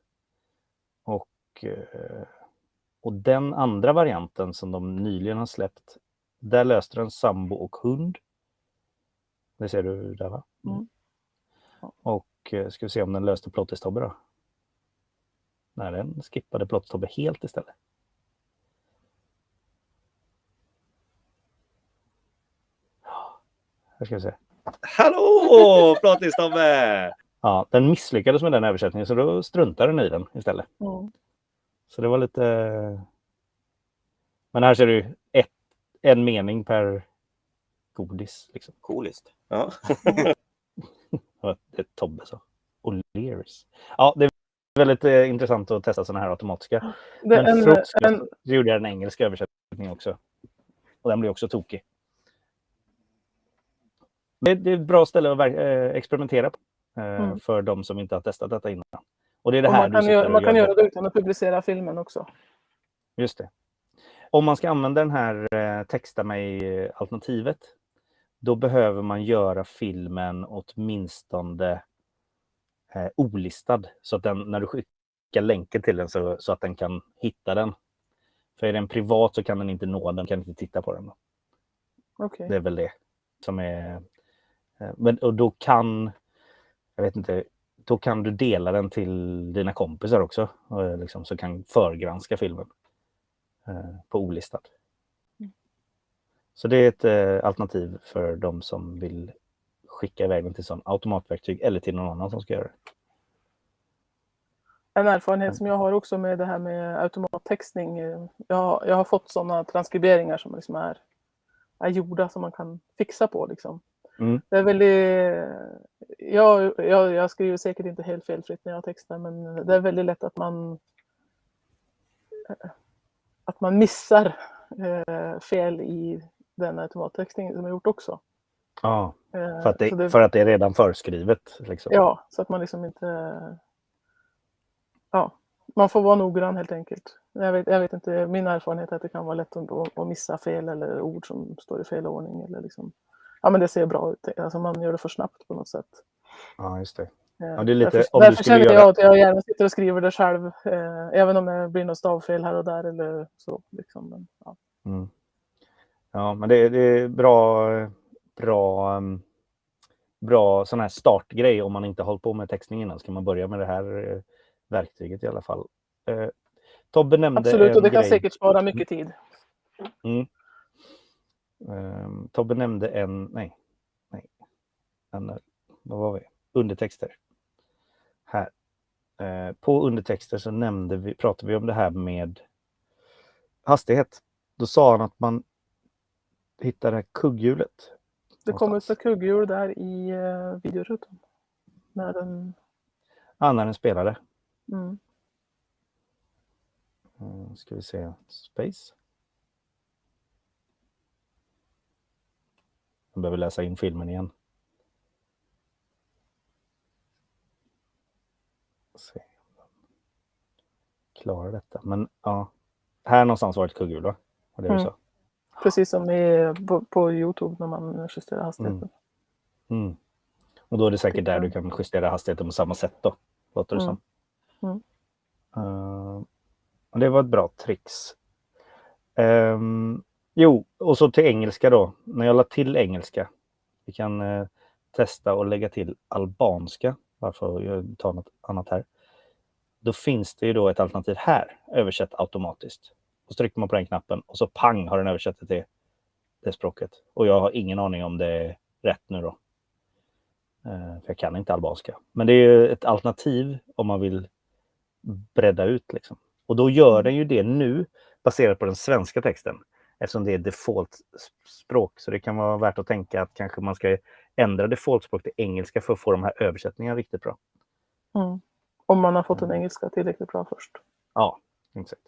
Och den andra varianten som de nyligen har släppt, där löste den sambo och hund. Det ser du där, va? Och ska vi se om den löste Plåtistobbe då. Nej, den skippade Plåtistobbe helt istället. Här ska vi se. Hallå, Plåtistobbe! Ja, den misslyckades med den översättningen så då struntade den i den istället. Så det var lite... Men här ser du en mening per godis. Liksom. Coolist. Ja. Det är Tobbe så. O'Learys. Ja, det är väldigt intressant att testa sådana här automatiska. Men för så gjorde jag en engelsk översättning också. Och den blir också tokig. Det är ett bra ställe att experimentera på. För de som inte har testat detta innan. Och det är det här man kan göra det utan att publicera filmen också. Just det. Om man ska använda den här texta mig-alternativet, då behöver man göra filmen åtminstone olistad. Så att den, när du skickar länken till den så att den kan hitta den. För är den privat så kan den inte nå den, kan inte titta på den. Okay. Det är väl det som är... Men, och då kan... Jag vet inte... Då kan du dela den till dina kompisar också. Liksom, så kan förgranska filmen. På olistad. Så det är ett alternativ för de som vill skicka iväg den till sån automatverktyg eller till någon annan som ska göra det. En erfarenhet som jag har också med det här med automattextning. Jag har fått sådana transkriberingar som liksom är gjorda som man kan fixa på. Liksom. Det är väldigt... Jag skriver säkert inte helt felfritt när jag textar, men det är väldigt lätt att man missar fel i den automattextingen som jag gjort också. Ja, för att det är redan förskrivet. Liksom. Ja, så att man liksom inte... Ja, man får vara noggrann helt enkelt. Jag vet inte, min erfarenhet är att det kan vara lätt att missa fel eller ord som står i fel ordning. Eller liksom. Ja, men det ser bra ut. Alltså man gör det för snabbt på något sätt. Ja, just det. Ja, det är lite, därför känner jag att jag gärna sitter och skriver det själv. Även om det blir något stavfel här och där eller så. Liksom. Men, ja. Ja, men det är bra sån här startgrej om man inte hållit på med textning innan. Ska man börja med det här verktyget i alla fall. Tobbe nämnde absolut, och det kan säkert spara mycket tid. Tobbe nämnde vad var vi? Undertexter. Här. På undertexter så pratade vi om det här med hastighet. Då sa han att man hittar det här kugghjulet. Det kommer ut ett kugghjul där i videorutan. När den spelade. Ska vi se. Space. behöver läsa in filmen igen. Se. Klarar detta. Men ja. Här någonstans var ett kugghjul, va? Var det du sa? Precis som på YouTube när man justerar hastigheten. Och då är det säkert där du kan justera hastigheten på samma sätt då. Låter det som. Och det var ett bra tricks. Jo, och så till engelska då. När jag la till engelska. Vi kan testa och lägga till albanska. Varför jag tar något annat här. Då finns det ju då ett alternativ här. Översätt automatiskt. Och så trycker man på den knappen och så pang har den översatt till det språket. Och jag har ingen aning om det är rätt nu då. För jag kan inte albanska. Men det är ju ett alternativ om man vill bredda ut liksom. Och då gör den ju det nu baserat på den svenska texten. Eftersom det är default-språk. Så det kan vara värt att tänka att kanske man ska ändra default-språk till engelska för att få de här översättningarna riktigt bra. Om man har fått en engelska tillräckligt bra först. Ja, exakt.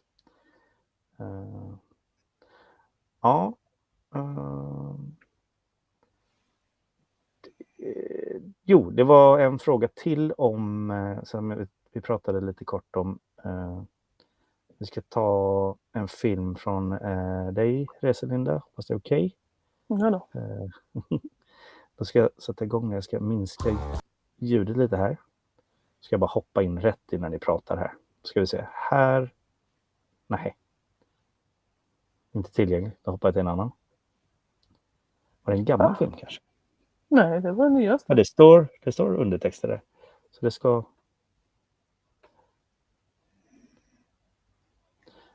Jo, det var en fråga till om som vi pratade lite kort om. Vi ska ta en film från dig, Reselinda. Fast det är okej. Ja då. Då ska jag sätta igång. Jag ska minska ljudet lite här. Ska jag bara hoppa in rätt innan ni pratar här. Ska vi se. Här. Nej. Inte tillgänglig. Då hoppar jag till en annan. Var det en gammal film kanske? Nej, det var nyaste. Ja, det står undertexter där. Så det ska...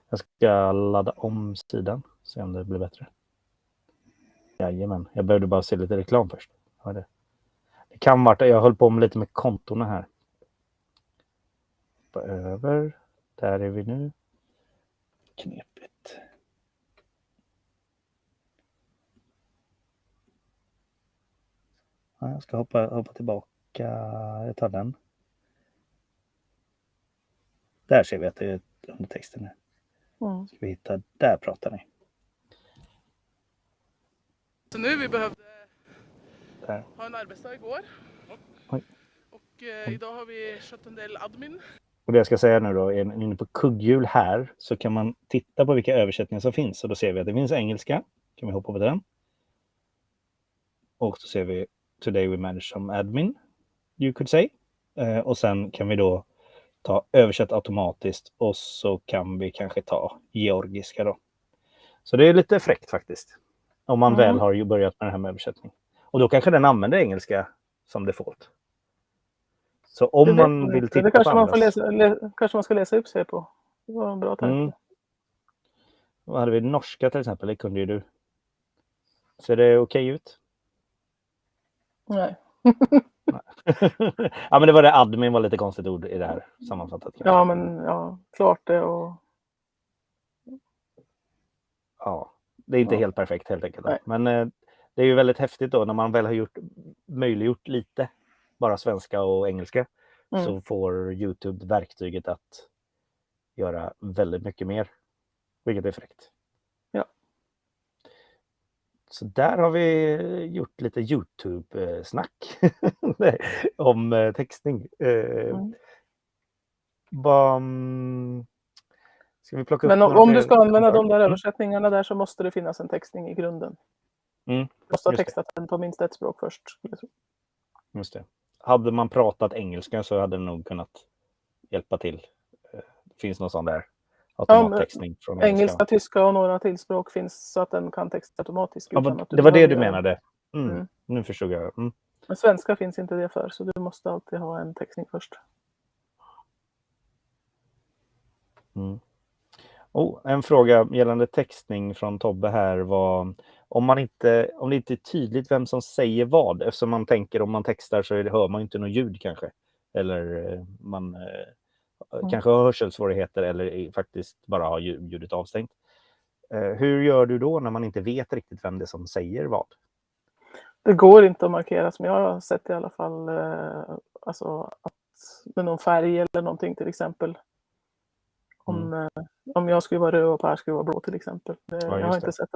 Jag ska ladda om sidan. Se om det blir bättre. Jajamän. Jag behövde bara se lite reklam först. Ja, det kan vara att jag höll på med lite med kontorna här. Över. Där är vi nu. Knepigt. Ja, jag ska hoppa tillbaka. Jag tar den. Där ser vi att det är under texten nu. Ska vi hitta, där pratar ni. Så nu vi behövde Där. ha en arbetsdag igår. Oj. Och idag har vi kört en del admin. Och det jag ska säga nu då, är inne på kugghjul här så kan man titta på vilka översättningar som finns. Och då ser vi att det finns engelska. Kan vi hoppa på den. Och så ser vi Today we manage some admin, you could say. Och sen kan vi då ta översätt automatiskt och så kan vi kanske ta georgiska då. Så det är lite fräckt faktiskt. Om man väl har ju börjat med det här med översättning. Och då kanske den använder engelska som default. Så om man vill titta kanske på andras... kanske man ska läsa upp sig på. Det var en bra tanke. Vad hade vi? Norska till exempel, det kunde ju du. Ser det okej ut? Nej. Ja, men det var det, admin var lite konstigt ord i det här sammanfattat. Ja, men ja, klart det och... Ja, det är inte helt perfekt helt enkelt. Nej. Men det är ju väldigt häftigt då när man väl har möjliggjort lite, bara svenska och engelska, så får YouTube verktyget att göra väldigt mycket mer, vilket är fräckt. Ja. Så där har vi gjort lite YouTube-snack om textning. Ska vi plocka upp men om du ska använda de där översättningarna där så måste det finnas en textning i grunden. Du måste ha textat den på minst ett språk först. Just det. Hade man pratat engelska så hade det nog kunnat hjälpa till. Det finns någon sån där automattextning från engelska, tyska och några till språk finns så att den kan texta automatiskt. Ja, det var det du menade. Nu förstod jag. Men svenska finns inte det för, så du måste alltid ha en textning först. En fråga gällande textning från Tobbe här var om det inte är tydligt vem som säger vad, eftersom man tänker om man textar så hör man inte något ljud kanske. Eller man kanske har hörselsvårigheter eller faktiskt bara har ljudet avstängt. Hur gör du då när man inte vet riktigt vem det är som säger vad? Det går inte att markera som jag har sett i alla fall. Alltså att med någon färg eller någonting till exempel. Om jag skulle vara röd och Per skulle vara blå till exempel. Jag har just inte det. sett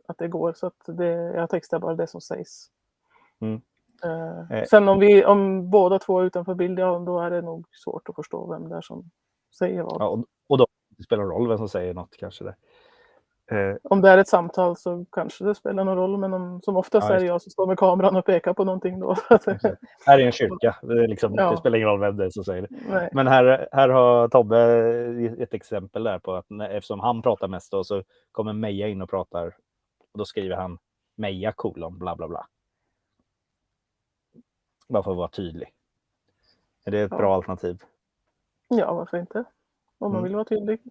att det går, så att jag textar bara det som sägs. Mm. Sen om båda två är utanför bild, då är det nog svårt att förstå vem det är som säger vad. Ja, och då spelar det roll vem som säger något kanske. Det. Om det är ett samtal så kanske det spelar någon roll, men som oftast är det jag som står med kameran och pekar på någonting då. Här är en kyrka. Det, är liksom, Ja. det spelar ingen roll vem det är som säger det. Nej. Men här har Tobbe ett exempel där på att eftersom han pratar mest då, så kommer Meja in och pratar. Och då skriver han Meja kolon bla bla bla. Bara för att vara tydlig. Är det ett bra alternativ? Ja, varför inte? Om man vill vara tydlig.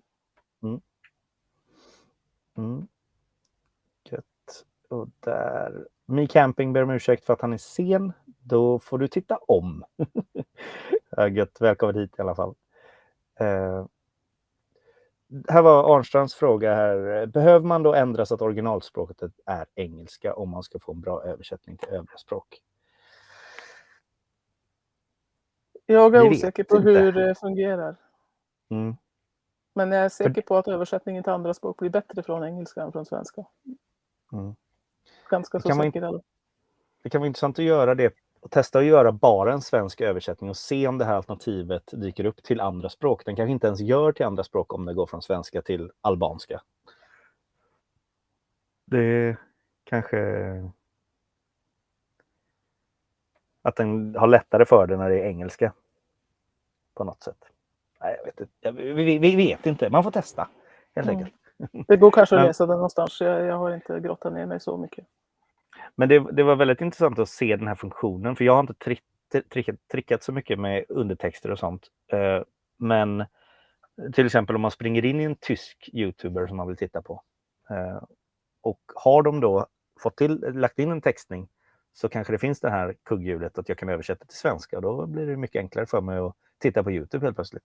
Gött. Och där. Mi Camping ber om ursäkt för att han är sen. Då får du titta om. Ja, gött. Välkommen hit i alla fall. Här var Arnstrands fråga här. Behöver man då ändra så att originalspråket är engelska om man ska få en bra översättning till övriga språk? Jag är Vi osäker vet på inte. hur det fungerar. Mm. Men jag är säker på att översättningen till andra språk blir bättre från engelska än från svenska. Ganska så säker alla. Det kan vara intressant att göra det och testa att göra bara en svensk översättning och se om det här alternativet dyker upp till andra språk. Den kanske inte ens gör till andra språk om det går från svenska till albanska. Det kanske att den har lättare för det när det är engelska på något sätt. Nej, jag vet inte. Vi vet inte. Man får testa helt enkelt. Det går kanske att läsa den någonstans. Jag har inte grottat ner mig så mycket. Men det var väldigt intressant att se den här funktionen. För jag har inte trickat så mycket med undertexter och sånt. Men till exempel om man springer in i en tysk YouTuber som man vill titta på. Och har de då lagt in en textning, så kanske det finns det här kugghjulet att jag kan översätta till svenska. Och då blir det mycket enklare för mig att titta på YouTube helt plötsligt.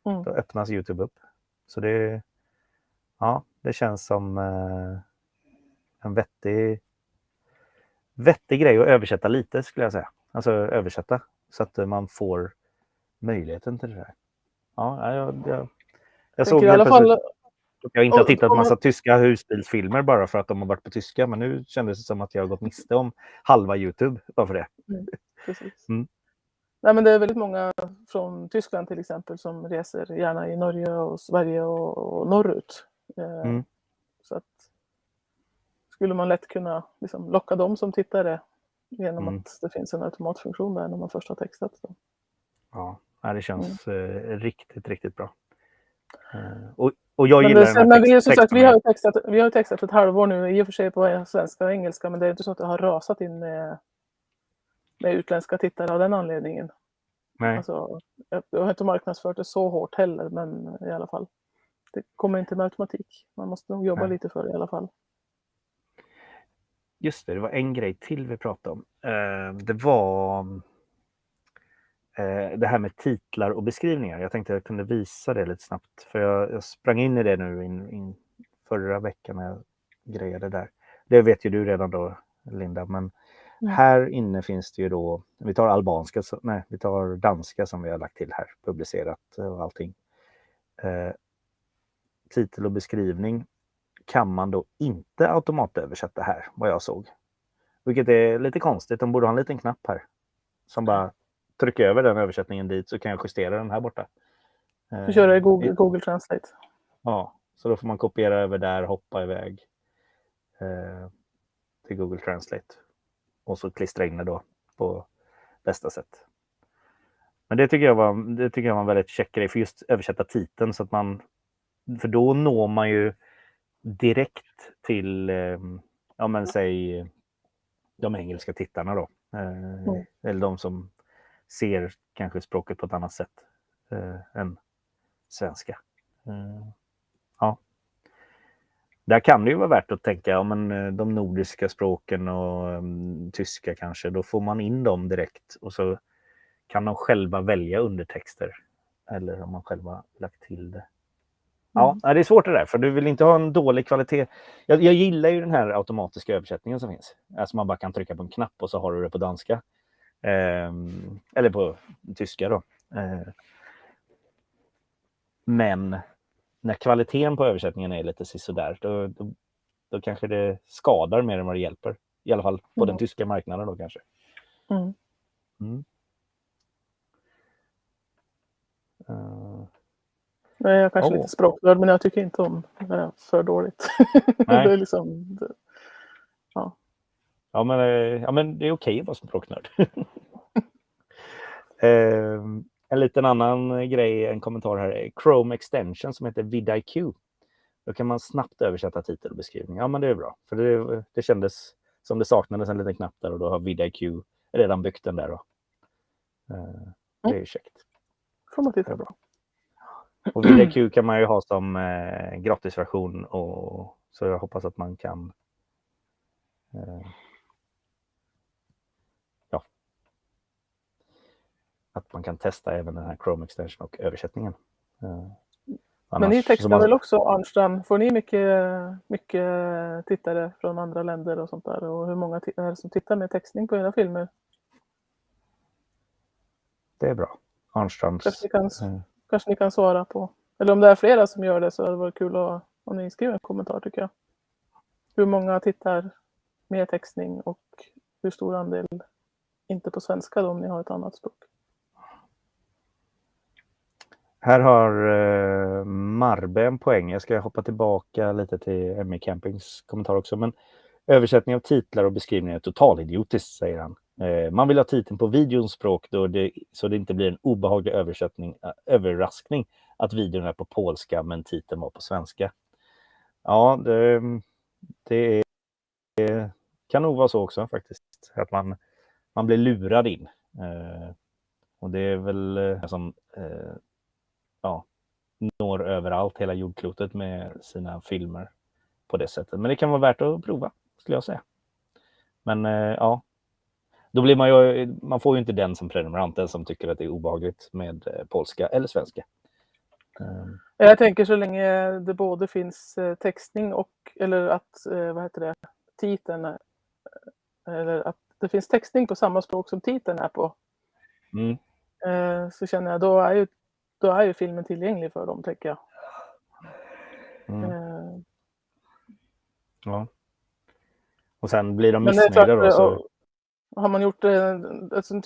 Då öppnas YouTube upp. Så det känns som en vettig grej att översätta lite, skulle jag säga. Alltså översätta så att man får möjligheten till det där. Ja, jag såg i alla fall. Jag inte har tittat på massa tyska husbilsfilmer bara för att de har varit på tyska, men nu kändes det som att jag har gått miste om halva YouTube bara för det. Precis. Nej, men det är väldigt många från Tyskland till exempel som reser gärna i Norge och Sverige och norrut. Så att skulle man lätt kunna liksom locka dem som tittare genom att det finns en automatfunktion där när man först har textat. Så. Ja, det känns riktigt bra. Och jag gillar den här men vi har textat ett halvår nu, i och för sig på svenska och engelska, men det är inte så att det har rasat in med utländska tittare av den anledningen. Nej. Alltså, jag har inte marknadsfört det så hårt heller, men i alla fall. Det kommer inte med automatik. Man måste nog jobba lite för det i alla fall. Just det var en grej till vi pratade om. Det var det här med titlar och beskrivningar. Jag tänkte att jag kunde visa det lite snabbt. För jag sprang in i det nu in förra veckan när jag grejade där. Det vet ju du redan då, Linda. Men här inne finns det ju då, vi tar danska som vi har lagt till här. Publicerat och allting. Titel och beskrivning kan man då inte automatöversätta här, vad jag såg. Vilket är lite konstigt. De borde ha en liten knapp här. Som bara trycker över den översättningen dit, så kan jag justera den här borta. Du kör i Google Translate. Ja, så då får man kopiera över där, hoppa iväg till Google Translate. Och så klistra in det då på bästa sätt. Men det tycker jag var en väldigt check grej för just översätta titeln, så att för då når man ju direkt till säg de engelska tittarna då. Eller de som ser kanske språket på ett annat sätt än svenska. Där kan det ju vara värt att tänka de nordiska språken och tyska kanske. Då får man in dem direkt och så kan de själva välja undertexter. Eller om man själva lagt till det. Ja, det är svårt det där, för du vill inte ha en dålig kvalitet. Jag gillar ju den här automatiska översättningen som finns. Alltså man bara kan trycka på en knapp och så har du det på danska. Eller på tyska då. Men när kvaliteten på översättningen är lite sisådär, då kanske det skadar mer än vad det hjälper. I alla fall på den tyska marknaden då kanske. Mm. Mm. Jag är kanske lite språknörd, men jag tycker inte om det för dåligt. Nej. Det är liksom... Ja. Ja, men det är okej att vara språknörd. En liten annan grej, en kommentar här, är Chrome extension som heter vidIQ. Då kan man snabbt översätta titel och beskrivning. Ja, men det är bra. För det kändes som det saknades en liten knapp där och då har vidIQ redan byggt den där. Då. Det är käckt. Får man titta bra. Och vidIQ kan man ju ha som gratisversion, och så jag hoppas att man kan att man kan testa även den här Chrome extension och översättningen. Men ni textar väl också, Arnstrand? Får ni mycket tittare från andra länder och sånt där? Och hur många är det som tittar med textning på era filmer? Det är bra. Arnstrands... Kanske ni kan svara på. Eller om det är flera som gör det så hade det varit kul om ni skriver en kommentar, tycker jag. Hur många tittar med textning och hur stor andel inte på svenska då, om ni har ett annat språk? Här har Marbe en poäng. Jag ska hoppa tillbaka lite till ME Campings kommentar också. Men översättning av titlar och beskrivningar är totalidiotiskt, säger han. Man vill ha titeln på videons språk så det inte blir en obehaglig överraskning att videon är på polska men titeln var på svenska. Ja, det kan nog vara så också faktiskt. Att man blir lurad in. Och det är väl som når överallt, hela jordklotet med sina filmer på det sättet. Men det kan vara värt att prova, skulle jag säga. Men då blir man får ju inte den som prenumerant, den som tycker att det är obehagligt med polska eller svenska. Jag tänker så länge det både finns textning eller att, titeln, eller att det finns textning på samma språk som titeln är på. Så känner jag, då är ju filmen tillgänglig för dem, tänker jag. Ja. Och sen blir de missnöjda då. Så... Har man gjort en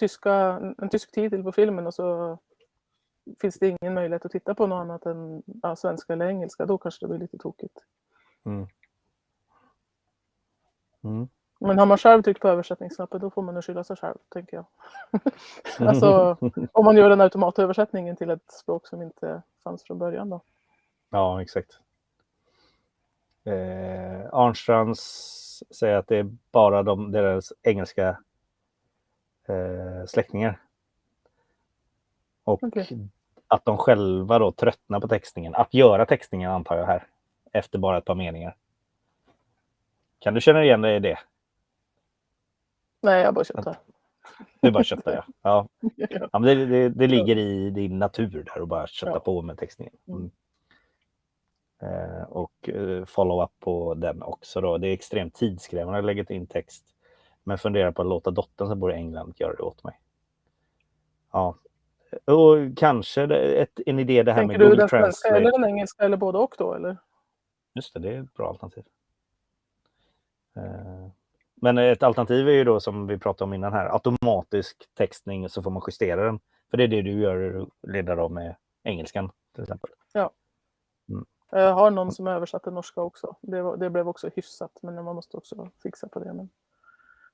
tysk titel på filmen och så finns det ingen möjlighet att titta på något annat än svenska eller engelska, då kanske det blir lite tokigt. Men har man själv tryckt på översättningsknappen, då får man skylla sig själv, tänker jag. Alltså, om man gör den automatöversättningen till ett språk som inte fanns från början då. Ja, exakt. Arnstrands säger att det är bara deras engelska släktingar. Och att de själva då tröttnar på textningen. Att göra textningen, antar jag här. Efter bara ett par meningar. Kan du känna igen dig i det? Nej, jag bara köttar. Du bara köttar, ja. Ja, men det ligger i din natur där och bara kötta på med textningen. Och follow up på den också då. Det är extremt tidskrävande att lägga in text. Men fundera på att låta dottern som bor i England göra det åt mig. Ja. Och kanske en idé det här med Google Translate. Tänker du den svenska eller den engelska eller både och då, eller? Just det är ett bra alternativ. Men ett alternativ är ju då, som vi pratade om innan här, automatisk textning, så får man justera den. För det är det du gör redan då med engelskan till exempel. Ja. Jag har någon som översatte norska också. Det blev också hyfsat, men man måste också fixa på det. Men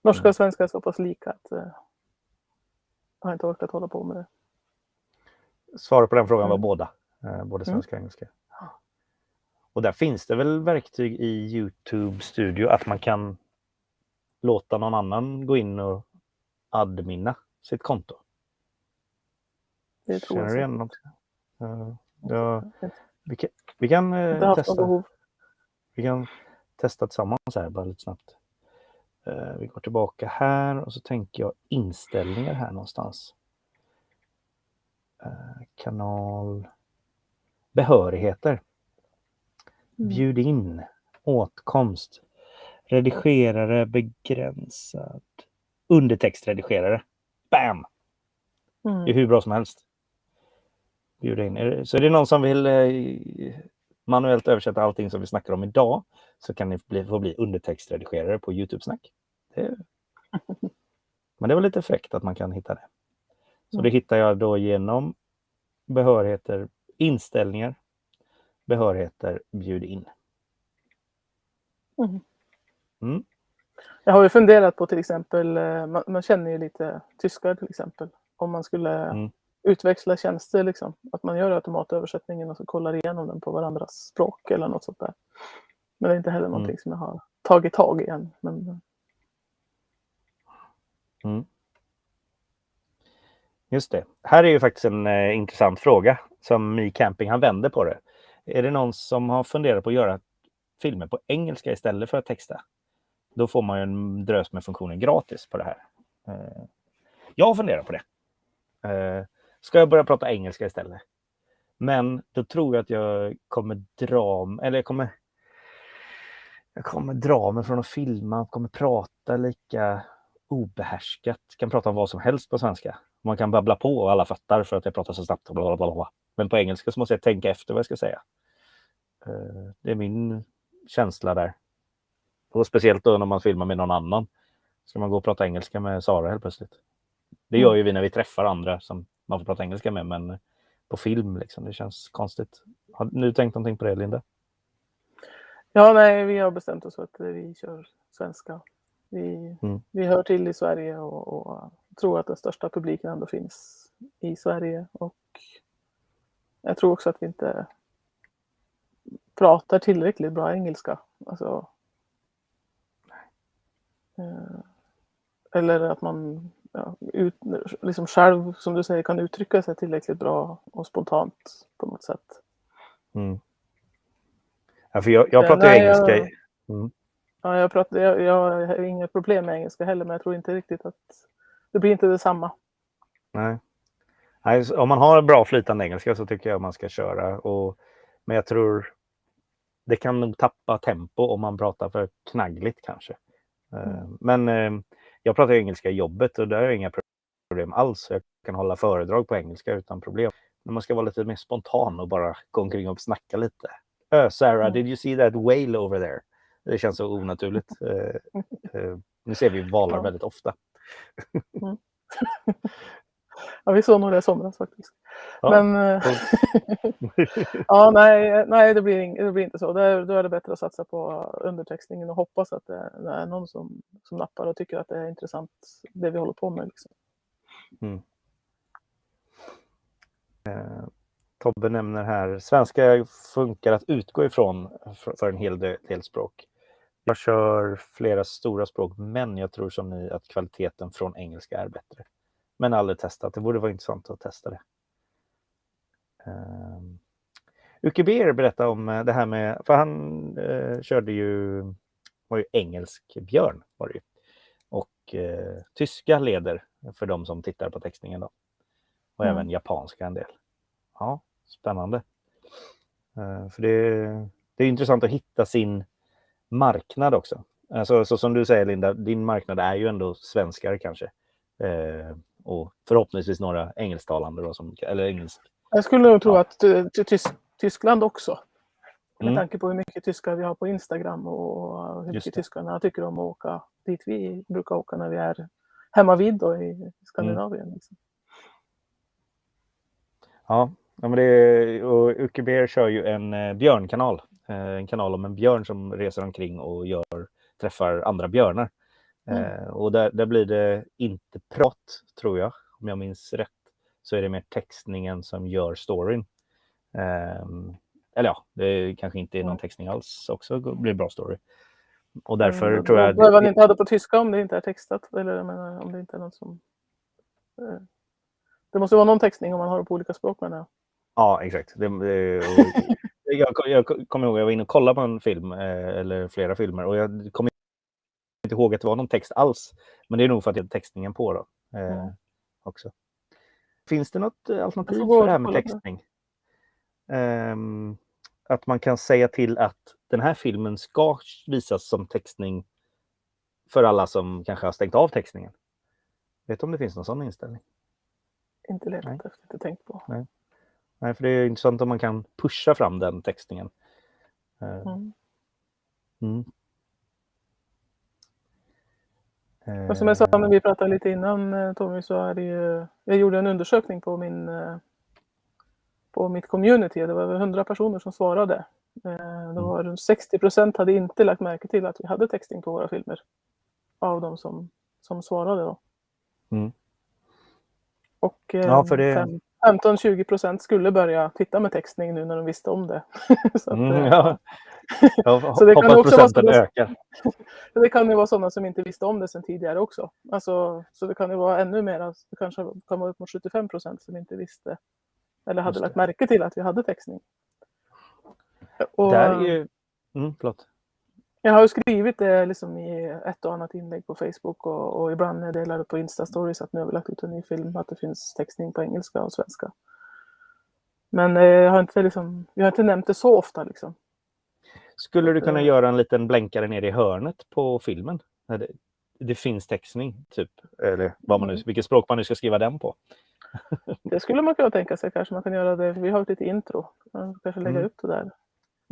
norska och svenska är så pass lika att jag har inte orkat hålla på med det. Svaret på den frågan var båda. Både svenska och engelska. Och där finns det väl verktyg i YouTube Studio att man kan låta någon annan gå in och adminna sitt konto. Det tror jag. Känner du igen något? Vi kan testa. Vi kan testa tillsammans här bara lite snabbt. Vi går tillbaka här och så tänker jag inställningar här någonstans. Kanal. Behörigheter. Bjud in. Åtkomst. Redigerare begränsad. Undertextredigerare. Bam! Det är hur bra som helst. bjuda in. Så är det någon som vill manuellt översätta allting som vi snackar om idag, så kan ni få bli undertextredigerare på YouTube-snack. Men det var lite fräckt att man kan hitta det. Så det hittar jag då genom behörigheter, inställningar, behörigheter, bjud in. Mm. Jag har ju funderat på till exempel, man känner ju lite tyskar till exempel. Om man skulle utväxla tjänster liksom. Att man gör automatöversättningen och så kollar igenom den på varandras språk eller något sånt där. Men det är inte heller någonting som jag har tagit tag i än. Men... Just det. Här är ju faktiskt en intressant fråga som Mi Camping, han vänder på det. Är det någon som har funderat på att göra filmer på engelska istället för att texta? Då får man ju en drös med funktionen gratis på det här. Jag funderar på det. Ska jag börja prata engelska istället? Men då tror jag att jag kommer dra mig från att filma och kommer prata lika obehärskat. Kan prata om vad som helst på svenska. Man kan babbla på och alla fattar för att jag pratar så snabbt. Men på engelska så måste jag tänka efter vad jag ska säga. Det är min känsla där. Och speciellt då när man filmar med någon annan. Ska man gå och prata engelska med Sara helt plötsligt. Det gör ju vi när vi träffar andra som man får prata engelska med. Men på film liksom, det känns konstigt. Har du tänkt någonting på det, Linda? Ja, nej, vi har bestämt oss för att vi kör svenska. Vi hör till i Sverige och tror att den största publiken ändå finns i Sverige. Och jag tror också att vi inte pratar tillräckligt bra engelska. Alltså, eller att man liksom själv, som du säger, kan uttrycka sig tillräckligt bra och spontant på något sätt. Ja, för jag pratar engelska. Ja, jag har inga problem med engelska heller, men jag tror inte riktigt att det blir inte detsamma. Nej, om man har bra flytande engelska så tycker jag man ska köra. Men jag tror det kan nog tappa tempo om man pratar för knaggligt kanske. Men jag pratar engelska i jobbet och där är inga problem alls. Jag kan hålla föredrag på engelska utan problem. Men man ska vara lite mer spontan och bara gå omkring och snacka lite. Sarah, did you see that whale over there? Det känns så onaturligt. Nu ser vi valar väldigt ofta. Ja, vi såg nog det i somras faktiskt. Ja. Men ja, nej, det blir inte så. Då är det bättre att satsa på undertextningen och hoppas att det är någon som nappar och tycker att det är intressant det vi håller på med. Liksom. Tobbe nämner här, svenska funkar att utgå ifrån för en hel del språk. Jag kör flera stora språk, men jag tror som ni att kvaliteten från engelska är bättre. Men aldrig testat, det borde vara intressant att testa det. UKBR berättade om det här med, för han var ju engelsk björn var det ju. Och tyska leder för de som tittar på textningen då. Och även japanska en del. Ja, spännande. För det är intressant att hitta sin marknad också. Alltså, så som du säger Linda, din marknad är ju ändå svenskar kanske. Och förhoppningsvis några engelsktalande då, eller engelsk. Jag skulle nog tro att Tyskland också. Med tanke på hur mycket tyskar vi har på Instagram och hur mycket tyskarna tycker om att åka dit vi brukar åka när vi är hemma vid då i Skandinavien. Liksom. Ja, men och UKBR kör ju en björnkanal. En kanal om en björn som reser omkring och träffar andra björnar. Och där blir det inte prat, tror jag. Om jag minns rätt så är det mer textningen som gör storyn. Eller ja, det kanske inte är någon textning alls också. Det blir bra story. Och därför tror jag... Då behöver man inte ha det på tyska om det inte är textat. Eller om det inte är något som... Det måste vara någon textning om man har det på olika språk, menar jag. Ja, exakt. Jag kommer ihåg att jag var inne och kollade på en film, eller flera filmer, och jag kommer inte ihåg att det var någon text alls. Men det är nog för att jag hade textningen på då. Också. Finns det något alternativ för det här med textning? Att man kan säga till att den här filmen ska visas som textning för alla som kanske har stängt av textningen. Vet du om det finns någon sån inställning? Inte lätt, inte tänkt på. Nej. Nej, för det är intressant om man kan pusha fram den textningen. Och som jag sa när vi pratade lite innan, Tommy, så är det ju, jag gjorde en undersökning på mitt community. Det var över 100 personer som svarade. Det var runt 60% hade inte lagt märke till att vi hade textning på våra filmer. Av de som svarade då. Och Ja, för det... 15-20% skulle börja titta med textning nu när de visste om det. Så att, ja. Så det kan också vara sådana, ökar. det kan ju vara sådana som inte visste om det sedan tidigare också. Alltså, så det kan ju vara ännu mer, det kanske kan vara upp mot 75% som inte visste eller hade lagt märke till att vi hade textning. Och där är ju... förlåt. Jag har ju skrivit det liksom i ett och annat inlägg på Facebook och ibland när jag delar det på Insta-stories att nu har vi lagt ut en ny film, att det finns textning på engelska och svenska. Men jag har inte nämnt det så ofta liksom. Skulle du kunna göra en liten blänkare ner i hörnet på filmen? Det finns textning, typ. Eller vad man nu, vilket språk man nu ska skriva den på. Det skulle man kunna tänka sig. Kanske man kan göra det. Vi har ett lite intro. Man kanske lägga upp det där.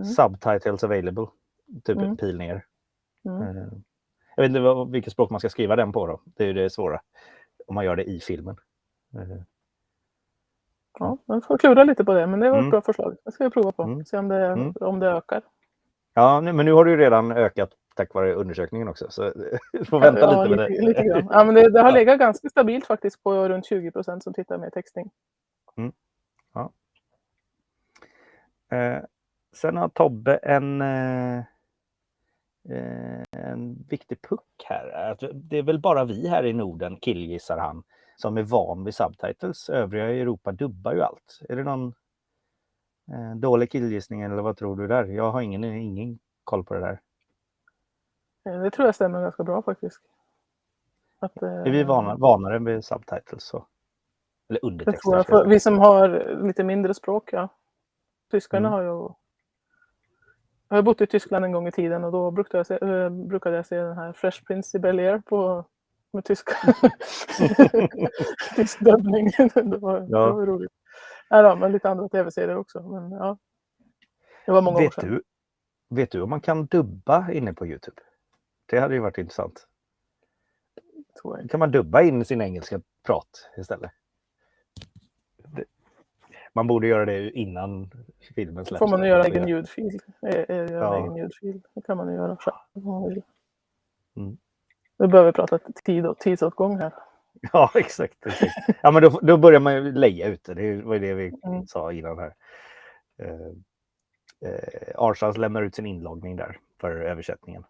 Subtitles available. Typ pil ner. Jag vet inte vilket språk man ska skriva den på då. Det är ju det svåra. Om man gör det i filmen. Ja, man får klura lite på det. Men det var ett bra förslag. Det ska vi prova på. Se om det ökar. Ja, men nu har det ju redan ökat tack vare undersökningen också. Så vi får vänta lite med det. Lite grann. Ja, men det har legat ganska stabilt faktiskt på runt 20% som tittar med textning. Ja. Sen har Tobbe en viktig puck här. Det är väl bara vi här i Norden, killgissar han, som är van vid subtitles. Övriga i Europa dubbar ju allt. Är det någon dålig killgissning eller vad tror du där? Jag har ingen koll på det där. Det tror jag stämmer ganska bra faktiskt. Är vi vanare med subtitles så? Eller undertexter? Vi som har lite mindre språk, ja. Tyskarna har ju... Jag har bott i Tyskland en gång i tiden och då brukade jag se den här Fresh Prince i Bel-Air med tysk dubbning. Det var roligt. Ja, men lite andra tv-serier också. Men, ja. Det var många år sedan. Vet du om man kan dubba inne på YouTube? Det hade ju varit intressant. Kan man dubba in sin engelska prat istället? Man borde göra det innan filmen släpps. Får man göra egen ljudfil. Egen ljudfil. Det kan man göra själv. Nu börjar vi prata tidsåtgång här. Ja, exakt. Ja, men då börjar man ju lägga ut det. Det var det vi sa innan här. Arsans lämnar ut sin inloggning där för översättningen.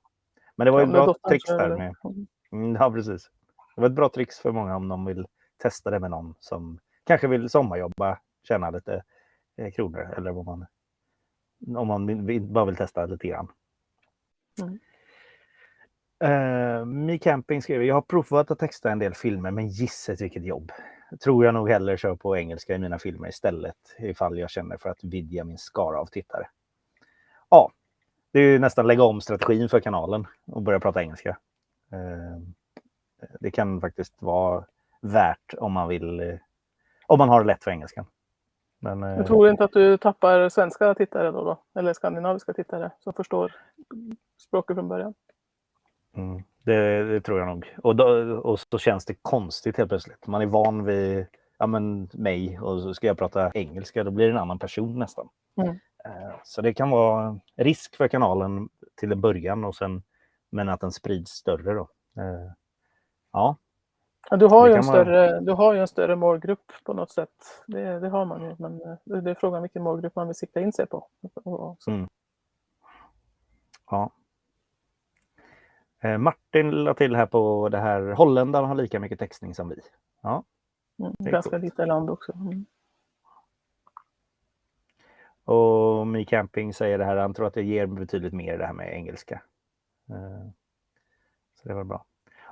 Men det var ju ett bra trix där med... Ja, precis. Det var ett bra trix för många om de vill testa det med någon som kanske vill sommarjobba, tjäna lite kronor eller om man bara vill testa lite grann. Mi Camping skriver, jag har provat att texta en del filmer men gisset vilket jobb. Tror jag nog hellre kör på engelska i mina filmer istället ifall jag känner för att vidga min skara av tittare. Ja, det är ju nästan lägga om strategin för kanalen och börja prata engelska. Det kan faktiskt vara värt om man har det lätt för engelskan. Men, jag tror inte att du tappar svenska tittare då? Eller skandinaviska tittare som förstår språket från början. Det tror jag nog. Och så känns det konstigt helt plötsligt. Man är van vid mig och så ska jag prata engelska. Då blir det en annan person nästan. Så det kan vara risk för kanalen till en början och sen, men att den sprids större då. Ja. Du har ju en större målgrupp på något sätt. Det har man ju. Men det är frågan vilken målgrupp man vill sikta in sig på. Ja. Martin la till här på det här. Holländarna har lika mycket textning som vi. Ja. Ganska lite land också. Och Mi Camping säger det här. Han tror att det ger betydligt mer det här med engelska. Så det var bra.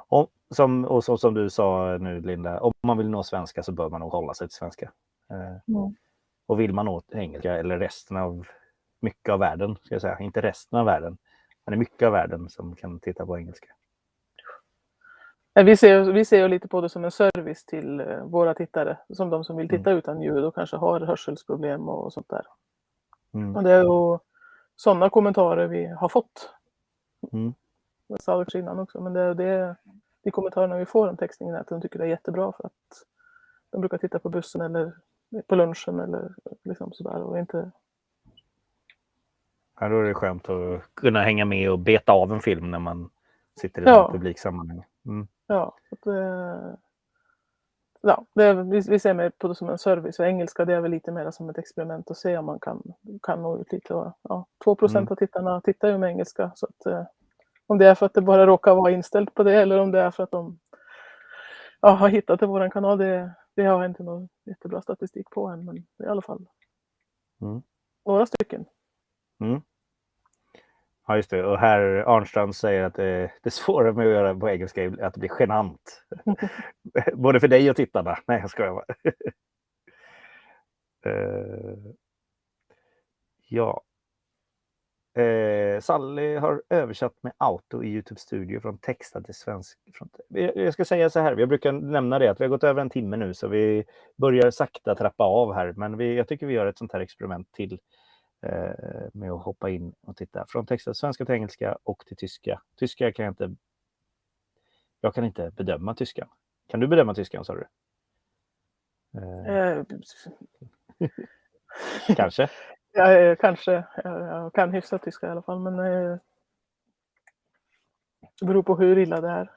Och som du sa nu Linda, om man vill nå svenska så bör man nog hålla sig till svenska. Och vill man nå engelska eller resten av mycket av världen, ska jag säga, inte resten av världen, men det är mycket av världen som kan titta på engelska. Vi ser ju lite på det som en service till våra tittare, som de som vill titta utan ljud och kanske har hörselsproblem och sånt där. Och det är ju sådana kommentarer vi har fått. Jag sa det innan också, men det är de kommentarerna vi får om textningen är att de tycker det är jättebra för att de brukar titta på bussen eller på lunchen eller liksom sådär och inte... Ja, då är det skönt att kunna hänga med och beta av en film när man sitter i en publiksammanhang. Ja, vi ser mer på det som en service, och engelska det är väl lite mer som ett experiment att se om man kan nå ut lite. 2% av tittarna tittar ju med engelska, så att om det är för att det bara råkar vara inställt på det eller om det är för att de har hittat till våran kanal, det har jag inte någon jättebra statistik på än, men i alla fall några stycken. Ja, just det. Och här Arnstrand säger att det svåra med att göra på engelska är att det blir genant. Både för dig och tittarna. Nej, jag skojar bara. Ja. Sally har översatt med auto i YouTube Studio från textad till svensk. Jag ska säga så här, jag brukar nämna det att vi har gått över en timme nu, så vi börjar sakta trappa av här. Men jag tycker vi gör ett sånt här experiment till med att hoppa in och titta från textad svenska till engelska och till tyska. Tyska jag kan inte bedöma tyskan. Kan du bedöma tyskan, sa du? Kanske. Kanske. Jag kan hyfsat tyska i alla fall, men det beror på hur illa det är.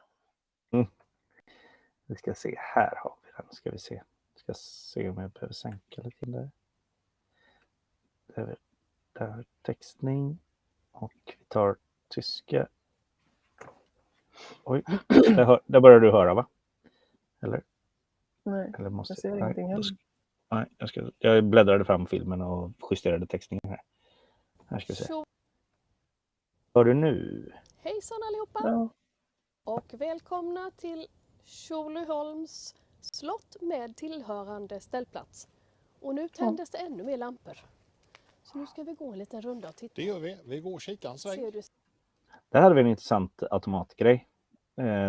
Vi ska se, här har vi den. Ska vi se. Ska se om jag behöver sänka lite in där. Där textning. Och vi tar tyska. Oj, där börjar du höra, va? Eller? Nej, eller måste, jag ser ingenting heller. Nej, jag bläddrade fram filmen och justerade textningen här. Här ska vi se. Hör du nu? Hejsan allihopa! Ja. Och välkomna till Tjolöholms slott med tillhörande ställplats. Och nu tändes det ännu mer lampor. Så nu ska vi gå en liten runda och titta. Det gör vi. Vi går och kikar en sväng. Där hade vi en intressant automatgrej.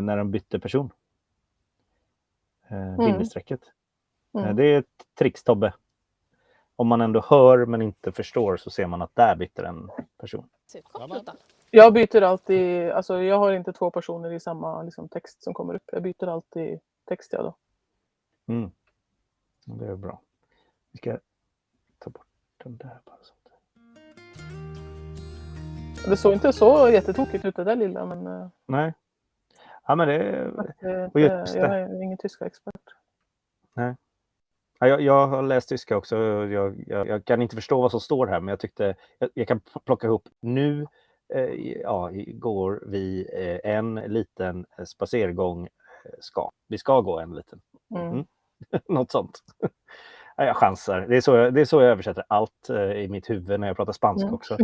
När de bytte person. Bindestrecket. Det är ett tricks, Tobbe. Om man ändå hör men inte förstår så ser man att där byter en person. Jag byter alltid, alltså jag har inte två personer i samma liksom, text som kommer upp. Jag byter alltid text, ja då. Det är bra. Vi ska ta bort den där bara. Det såg inte så jättetokigt ut det där lilla, men... Nej. Ja, men det... Jag är ingen tyska expert. Nej. Ja, jag har läst tyska också. Jag kan inte förstå vad som står här, men jag tyckte... Jag kan plocka ihop nu. Går vi en liten spacergång. Vi ska gå en liten. Något sånt. Jag chansar. Det är så jag översätter allt i mitt huvud när jag pratar spanska också.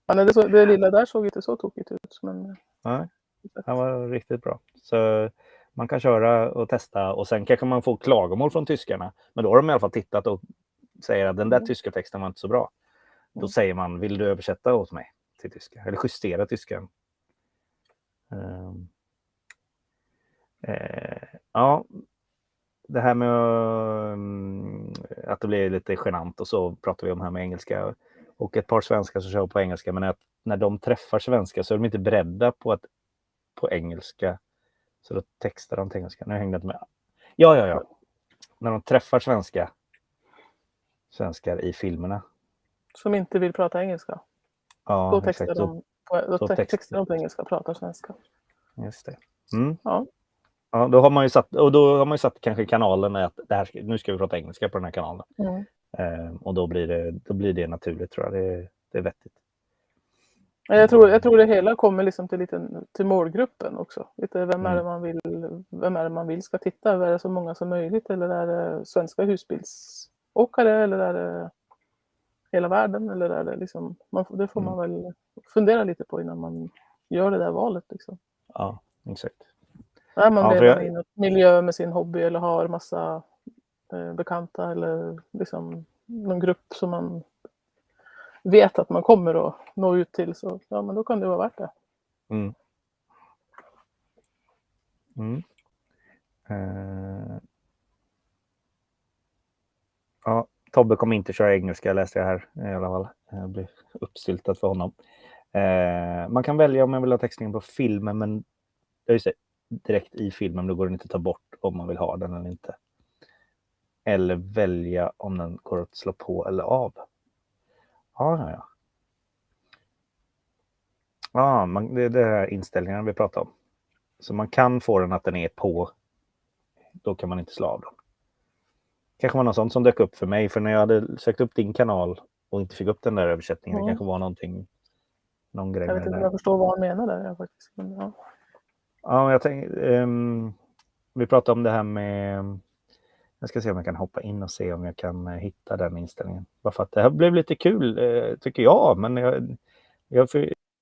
Ja, det lilla där såg inte så tokigt ut. Men... Nej, det var riktigt bra. Så man kan köra och testa och sen kanske man får klagomål från tyskarna. Men då har de i alla fall tittat och säger att den där tyska texten var inte så bra. Då säger man, vill du översätta åt mig till tyska? Eller justera tyskan. Ja, det här med att det blir lite genant och så pratar vi om här med engelska. Och ett par svenskar som kör på engelska, men när de träffar svenska så är de inte beredda på engelska. Så då textar de till engelska. Nu hängde det med. Ja. När de träffar svenskar i filmerna. Som inte vill prata engelska. Ja, då textar de på engelska och pratar svenska. Just det. Ja, då har man ju satt kanske kanalen att nu ska vi prata engelska på den här kanalen. Och då blir det naturligt, tror jag. Det är vettigt. Jag tror det hela kommer liksom till målgruppen också. Lite vem är det man vill ska titta? Är det så många som möjligt? Eller är det svenska husbilsåkare? Eller är det hela världen? Eller är det liksom, det får man väl fundera lite på innan man gör det där valet. Liksom. Ja, exakt. När man lever i en miljö med sin hobby eller har massa bekanta eller liksom någon grupp som man vet att man kommer att nå ut till, så ja, men då kan det vara värt det. Mm. Ja, Tobbe kommer inte köra engelska, läste jag här i alla fall. Det blir uppstyltat för honom. Man kan välja om man vill ha textningen på filmen, men just det, direkt i filmen, då går den inte att ta bort om man vill ha den eller inte. Eller välja om den går att slå på eller av. Ja. Ja, det är det här inställningarna vi pratar om. Så man kan få den att den är på. Då kan man inte slå av den. Kanske var något sånt som dök upp för mig. För när jag hade sökt upp din kanal och inte fick upp den där översättningen. Det kanske var någon grej Jag vet inte om jag förstår vad han menar där faktiskt. Men, ja. Ja, jag tänkte... vi pratade om det här med... Jag ska se om jag kan hoppa in och se om jag kan hitta den inställningen. Bara för att det här blev lite kul, tycker jag. Men jag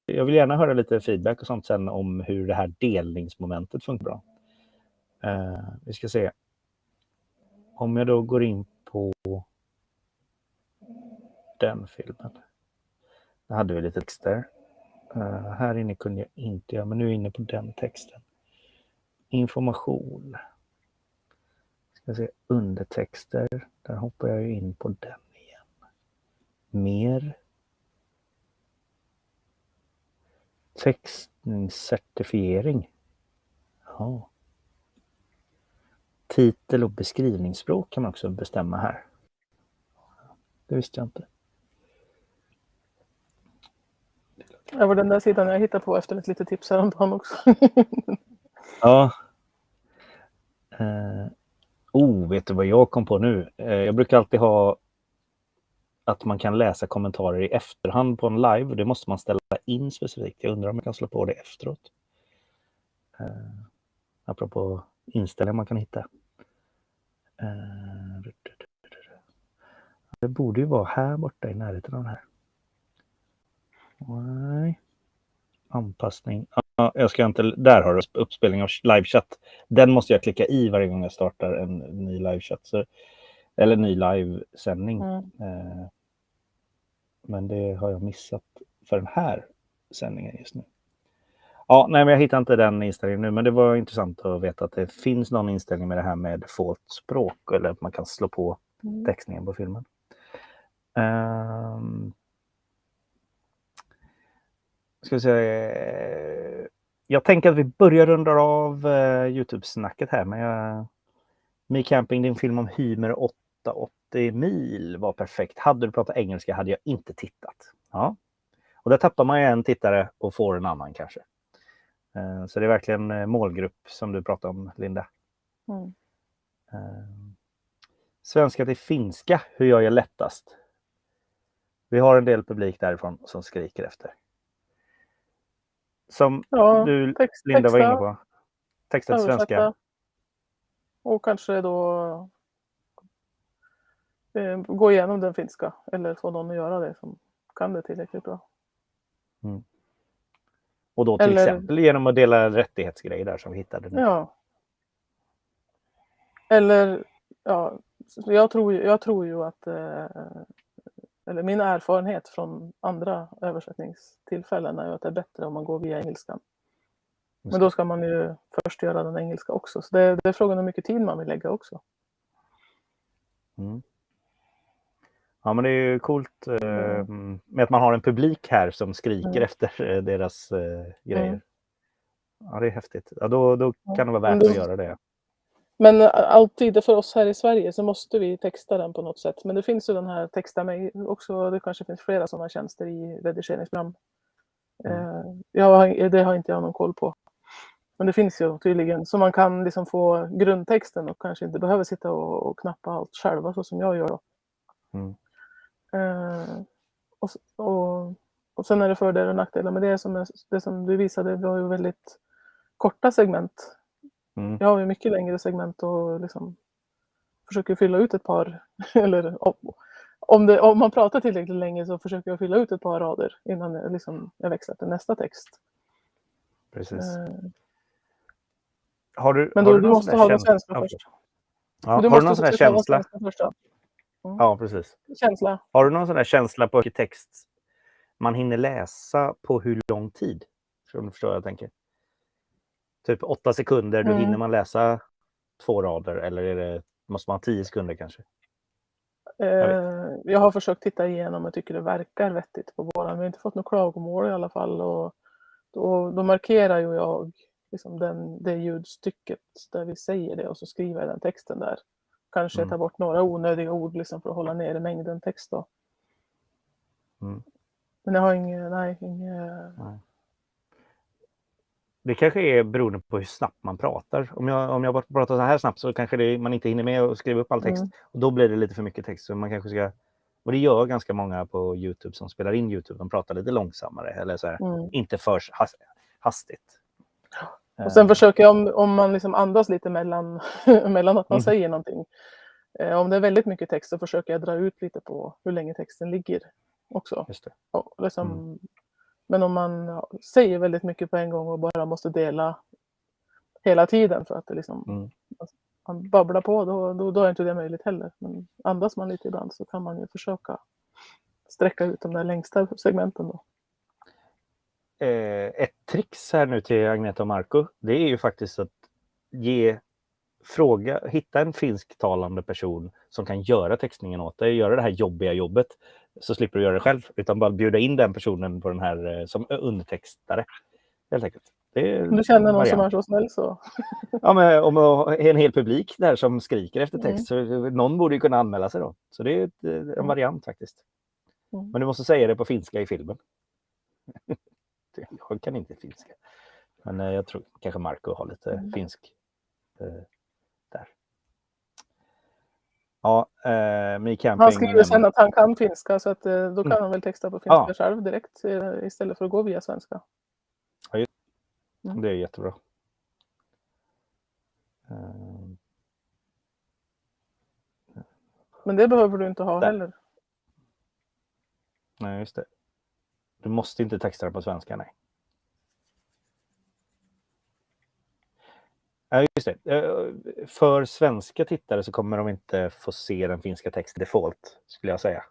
vill gärna höra lite feedback och sånt sen om hur det här delningsmomentet funkar bra. Vi ska se. Om jag då går in på den filmen. Då hade vi lite texter. Här inne kunde jag inte göra, men nu är jag inne på den texten. Information. Ska se, undertexter. Där hoppar jag in på den igen. Mer. Textningscertifiering. Ja. Titel och beskrivningsspråk kan man också bestämma här. Det visste jag inte. Det var den där sidan jag hittade på efter ett litet tips häromdagen också. Ja. Vet du vad jag kom på nu? Jag brukar alltid ha att man kan läsa kommentarer i efterhand på en live. Det måste man ställa in specifikt. Jag undrar om jag kan slå på det efteråt. Apropå inställningar man kan hitta. Det borde ju vara här borta i närheten av den här. Nej. Anpassning. Jag ska inte... Där har du uppspelning av livechatt. Den måste jag klicka i varje gång jag startar en ny livechatt. Eller ny livesändning. Men det har jag missat för den här sändningen just nu. Ja, nej, men jag hittar inte den inställningen nu. Men det var intressant att veta att det finns någon inställning med det här med default-språk. Eller att man kan slå på textningen på filmen. Ska vi se. Jag tänker att vi börjar runda av YouTube-snacket här. Men Me Camping, din film om Hymer 880 mil var perfekt. Hade du pratat engelska hade jag inte tittat. Ja. Och där tappar man ju en tittare och får en annan kanske. Så det är verkligen målgrupp som du pratar om, Linda. Svenska till finska, hur gör jag lättast? Vi har en del publik därifrån som skriker efter. Som du, Linda, var inne på. Texta till svenska. Och kanske då gå igenom den finska. Eller få någon att göra det som kan det tillräckligt bra. Och då till exempel genom att dela rättighetsgrejer där som vi hittade nu. Ja. Eller, ja, jag tror ju att eller min erfarenhet från andra översättningstillfällen är ju att det är bättre om man går via engelskan. Men då ska man ju först göra den engelska också. Så det är frågan om hur mycket tid man vill lägga också. Ja, men det är ju coolt med att man har en publik här som skriker efter deras grejer. Ja, det är häftigt. Ja, då kan det vara värt att göra det. Men alltid för oss här i Sverige så måste vi texta den på något sätt. Men det finns ju den här texta mig också. Det kanske finns flera sådana tjänster i redigeringsprogram. Det har inte jag någon koll på. Men det finns ju tydligen. Så man kan liksom få grundtexten och kanske inte behöver sitta och knappa allt själva så som jag gör då. Och sen är det fördelar och nackdelar. Men det som du visade var ju väldigt korta segment. Jag har ju mycket längre segment och liksom försöker fylla ut ett par. Eller om man pratar tillräckligt länge så försöker jag fylla ut ett par rader innan jag växlar till nästa text. Precis. Men du måste ha någon känsla först. Ja, har du någon sån här känsla? Ja, precis. Känsla. Har du någon sån här känsla på hur text man hinner läsa på hur lång tid? Om du förstår vad jag tänker. typ 8 sekunder, då Mm. hinner man läsa 2 rader, eller måste man ha 10 sekunder kanske? Jag har försökt titta igenom och tycker det verkar vettigt på båda. Vi har inte fått något klagomål i alla fall. Och då markerar ju jag liksom det ljudstycket där vi säger det och så skriver jag den texten där. Kanske ta bort några onödiga ord liksom för att hålla nere mängden text då. Mm. Men jag har inget. Det kanske är beroende på hur snabbt man pratar. Om jag bara pratar så här snabbt så kanske man inte hinner med att skriva upp all text. Och då blir det lite för mycket text. Så man kanske ska, och det gör ganska många på YouTube som spelar in YouTube. De pratar lite långsammare eller så här, inte för hastigt. Och sen försöker jag om man liksom andas lite mellan att man säger någonting. Om det är väldigt mycket text så försöker jag dra ut lite på hur länge texten ligger också. Just det. Och liksom, men om man säger väldigt mycket på en gång och bara måste dela hela tiden för att det liksom man babblar på, då är inte det möjligt heller. Men andas man lite ibland så kan man ju försöka sträcka ut de där längsta segmenten då. Ett trix här nu till Agneta och Marco, det är ju faktiskt att hitta en finsktalande person som kan göra textningen åt dig, göra det här jobbiga jobbet, så slipper du göra det själv, utan bara bjuda in den personen på den här som undertextare, helt enkelt. Om du känner någon som är så snäll så. Ja, men om en hel publik där som skriker efter text, så någon borde ju kunna anmäla sig då. Så det är en variant faktiskt. Men du måste säga det på finska i filmen. Jag kan inte finska. Men jag tror kanske Marco har lite finsk där. Ja, MeCamping. Han skriver sen att han kan finska, så att då kan han väl texta på finska själv direkt istället för att gå via svenska. Ja, det är jättebra. Men det behöver du inte ha heller. Nej, just det. Du måste inte texta det på svenska, nej. Ja, just det. För svenska tittare så kommer de inte få se den finska texten default, skulle jag säga.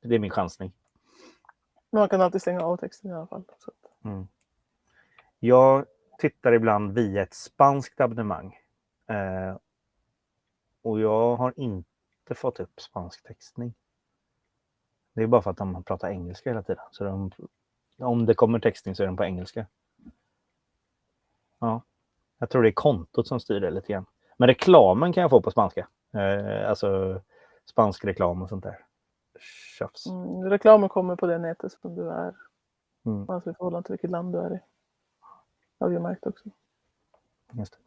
Det är min chansning. Man kan alltid stänga av texten i alla fall. Så. Jag tittar ibland via ett spanskt abonnemang. Och jag har inte fått upp spansk textning. Det är bara för att de pratar engelska hela tiden. Så om det kommer textning så är den på engelska. Ja. Jag tror det är kontot som styr det lite grann. Men reklamen kan jag få på spanska. Alltså spansk reklam och sånt där. Tjafs. Reklamen kommer på det nätet som du är. Alltså i förhållande till vilket land du är i. Har vi märkt också. Just det.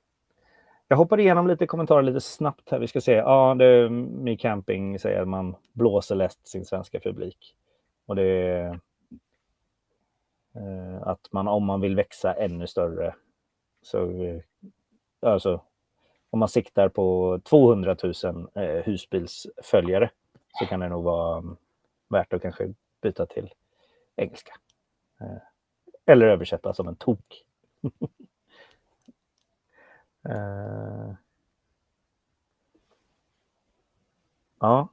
Jag hoppar igenom lite kommentarer lite snabbt här. Vi ska se. Ja, MeCamping säger att man blåser läst sin svenska publik. Och det är att om man vill växa ännu större, så alltså om man siktar på 200 000 husbilsföljare, så kan det nog vara värt att kanske byta till engelska. Eller översätta som en tok. Ja.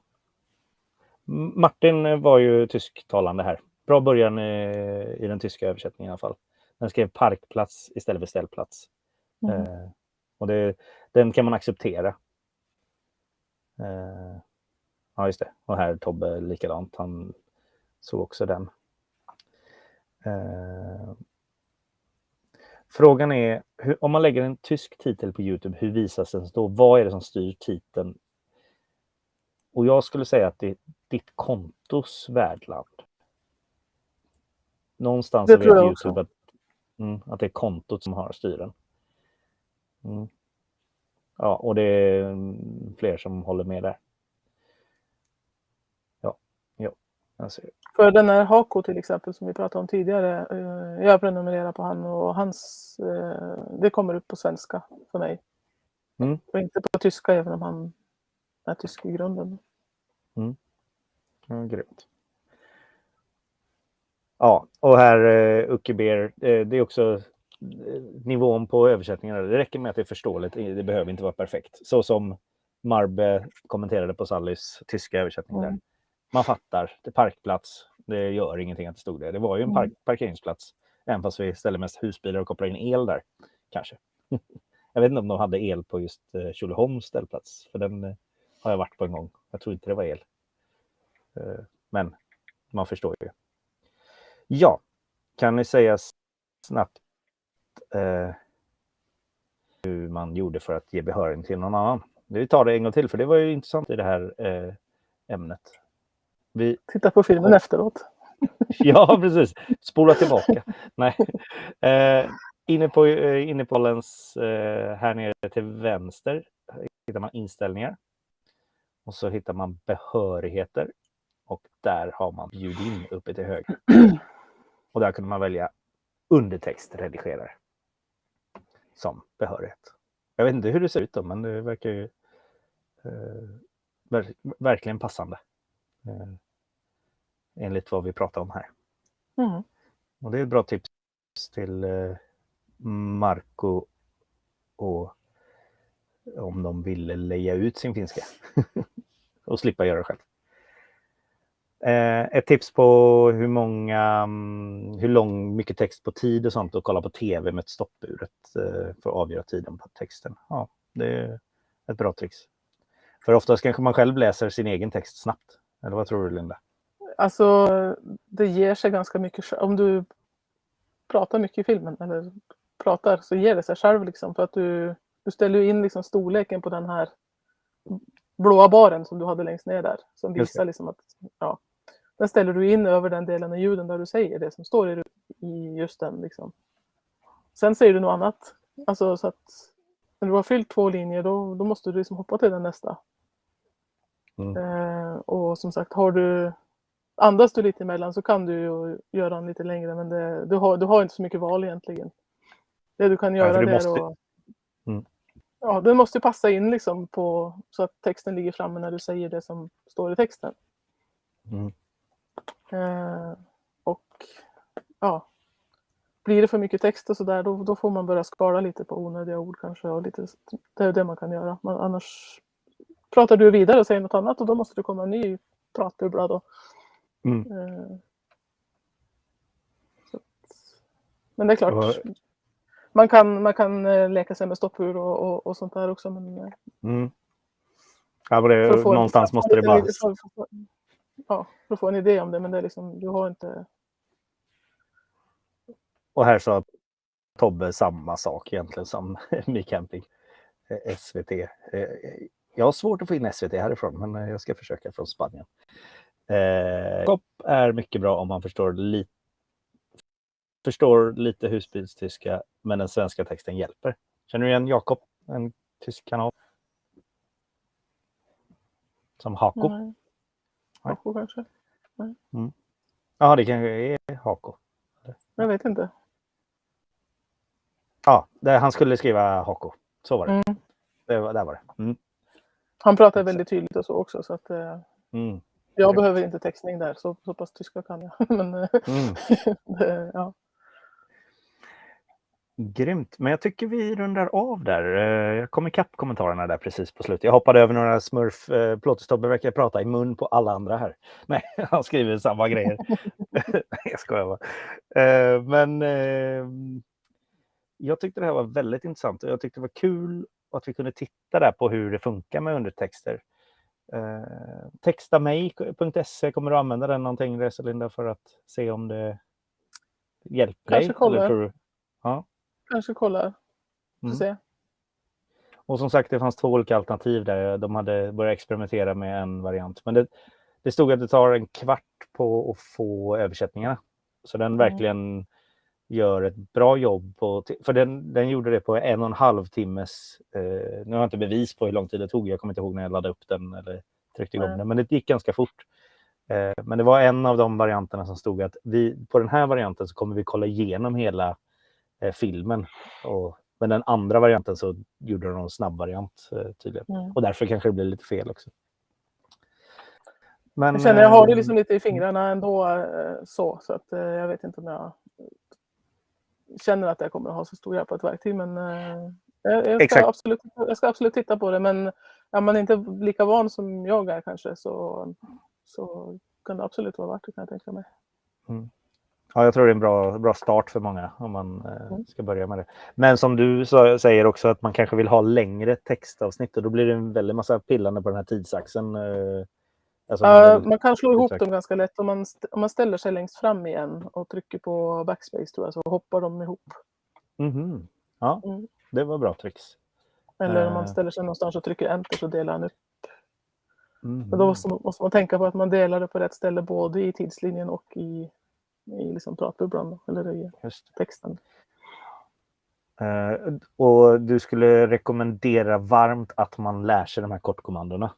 Martin var ju tysktalande här. Bra början i den tyska översättningen i alla fall. Den skrev parkplats istället för ställplats. Och den kan man acceptera. Ja, just det. Och här Tobbe likadant. Han såg också den. Frågan är, om man lägger en tysk titel på YouTube, hur visas den då? Vad är det som styr titeln? Och jag skulle säga att det är ditt kontos värdland. Någonstans vet YouTube att det är kontot som har styren. Ja, och det är fler som håller med där. Ja, alltså. För den här Hako till exempel som vi pratade om tidigare, jag prenumererar på han och hans, det kommer upp på svenska för mig. Och inte på tyska, även om han är tysk i grunden. Ja, grymt. Ja, och här Uckeber, det är också nivån på översättningarna. Det räcker med att det är förståeligt, det behöver inte vara perfekt. Så som Marbe kommenterade på Sallys tyska översättning där. Man fattar, det är parkplats, det gör ingenting att det stod det. Det var ju en parkeringsplats. Även fast vi ställer mest husbilar och kopplar in el där, kanske. Jag vet inte om de hade el på just Tjolöholms ställplats. För den har jag varit på en gång. Jag tror inte det var el. Men man förstår ju. Ja, kan ni säga snabbt hur man gjorde för att ge behörighet till någon annan? Vi tar det en gång till, för det var ju intressant i det här ämnet. Titta på filmen efteråt. Ja, precis. Spola tillbaka. Nej. Inne på Lens, här nere till vänster hittar man inställningar. Och så hittar man behörigheter. Och där har man bjud in uppe till höger. Och där kunde man välja undertextredigerare som behörighet. Jag vet inte hur det ser ut då, men det verkar ju verkligen passande. Enligt vad vi pratar om här. Mm. Och det är ett bra tips till Marco och om de vill leja ut sin finska och slippa göra det själv. Ett tips på mycket text på tid och sånt, och kolla på tv med ett stoppuret för att avgöra tiden på texten. Ja, det är ett bra tricks. För oftast kanske man själv läser sin egen text snabbt. Eller vad tror du, Linda? Alltså, det ger sig ganska mycket. Om du pratar mycket i filmen eller pratar, så ger det sig själv liksom, för att du ställer in liksom storleken på den här blåa baren som du hade längst ner där, som visar liksom att den ställer du in över den delen av ljuden där du säger det som står i just den liksom. Sen säger du något annat, alltså, så att när du har fyllt 2 linjer då måste du liksom hoppa till den nästa. Och som sagt, andas du lite emellan så kan du ju göra den lite längre, men du har inte så mycket val egentligen. Det du kan göra den måste passa in liksom så att texten ligger framme när du säger det som står i texten. Och blir det för mycket text och sådär, då får man börja spara lite på onödiga ord kanske, och lite, det är det man kan göra. Annars pratar du vidare och säger något annat, och då måste det komma en ny pratbubbla då. Men det är klart, man kan leka sig med stoppur och sånt där också. Men, någonstans måste det bara... för att få en idé om det, men det är liksom, du har inte... Och här sa Tobbe samma sak egentligen som My Camping, SVT. Jag har svårt att få in SVT härifrån, men jag ska försöka från Spanien. Jakob är mycket bra om man förstår lite husbilstyska, men den svenska texten hjälper. Känner du igen Jakob, en tysk kanal? Som Hako? Nej. Hako kanske? Nej. Ja, det kanske är Hako. Jag vet inte. Ja, han skulle skriva Hako. Så var det. Där var det. Han pratar väldigt tydligt och så också, så att jag behöver inte textning där, så pass tyska kan jag. Men ja. Grymt, men jag tycker vi rundar av där. Jag kom ikapp kommentarerna där precis på slutet. Jag hoppade över några smurf. Plåtestobbe verkar prata i mun på alla andra här. Nej, han skriver samma grejer. Jag skojar bara. Men jag tyckte det här var väldigt intressant. Och jag tyckte det var kul att vi kunde titta där på hur det funkar med undertexter. Textamej.se, kommer du använda den någonting, Linda, för att se om det hjälper dig? Kanske kollar. Eller tror du? Ja. Kanske kollar. Se. Och som sagt, det fanns 2 olika alternativ där. De hade börjat experimentera med en variant. Men det stod att det tar en kvart på att få översättningarna. Så den verkligen gör ett bra jobb. För den gjorde det på 1,5 timmes... nu har jag inte bevis på hur lång tid det tog. Jag kommer inte ihåg när jag laddade upp den eller tryckte igång den. Men det gick ganska fort. Men det var en av de varianterna som stod att på den här varianten så kommer vi kolla igenom hela filmen. Men den andra varianten så gjorde de en snabb variant tydligen. Och därför kanske det blir lite fel också. Men, jag känner jag har det liksom lite i fingrarna ändå så att jag vet inte om jag känner att jag kommer att ha så stor hjälp på ett verktyg, men jag ska absolut titta på det, men är man inte lika van som jag är kanske, så kan det absolut vara värt det, kan jag tänka mig. Ja, jag tror det är en bra start för många om man ska börja med det. Men som du säger också att man kanske vill ha längre textavsnitt och då blir det en väldig massa pillande på den här tidsaxeln. Alltså man kan slå ihop dem ganska lätt om man ställer sig längst fram igen och trycker på backspace tror jag, så hoppar de ihop. Mm-hmm. Ja, det var bra tricks. Eller om man ställer sig någonstans och trycker enter så delar han upp. Mm-hmm. Men då måste man tänka på att man delar det på rätt ställe både i tidslinjen och i liksom pratbubblan eller i texten. Och du skulle rekommendera varmt att man lär sig de här kortkommandona?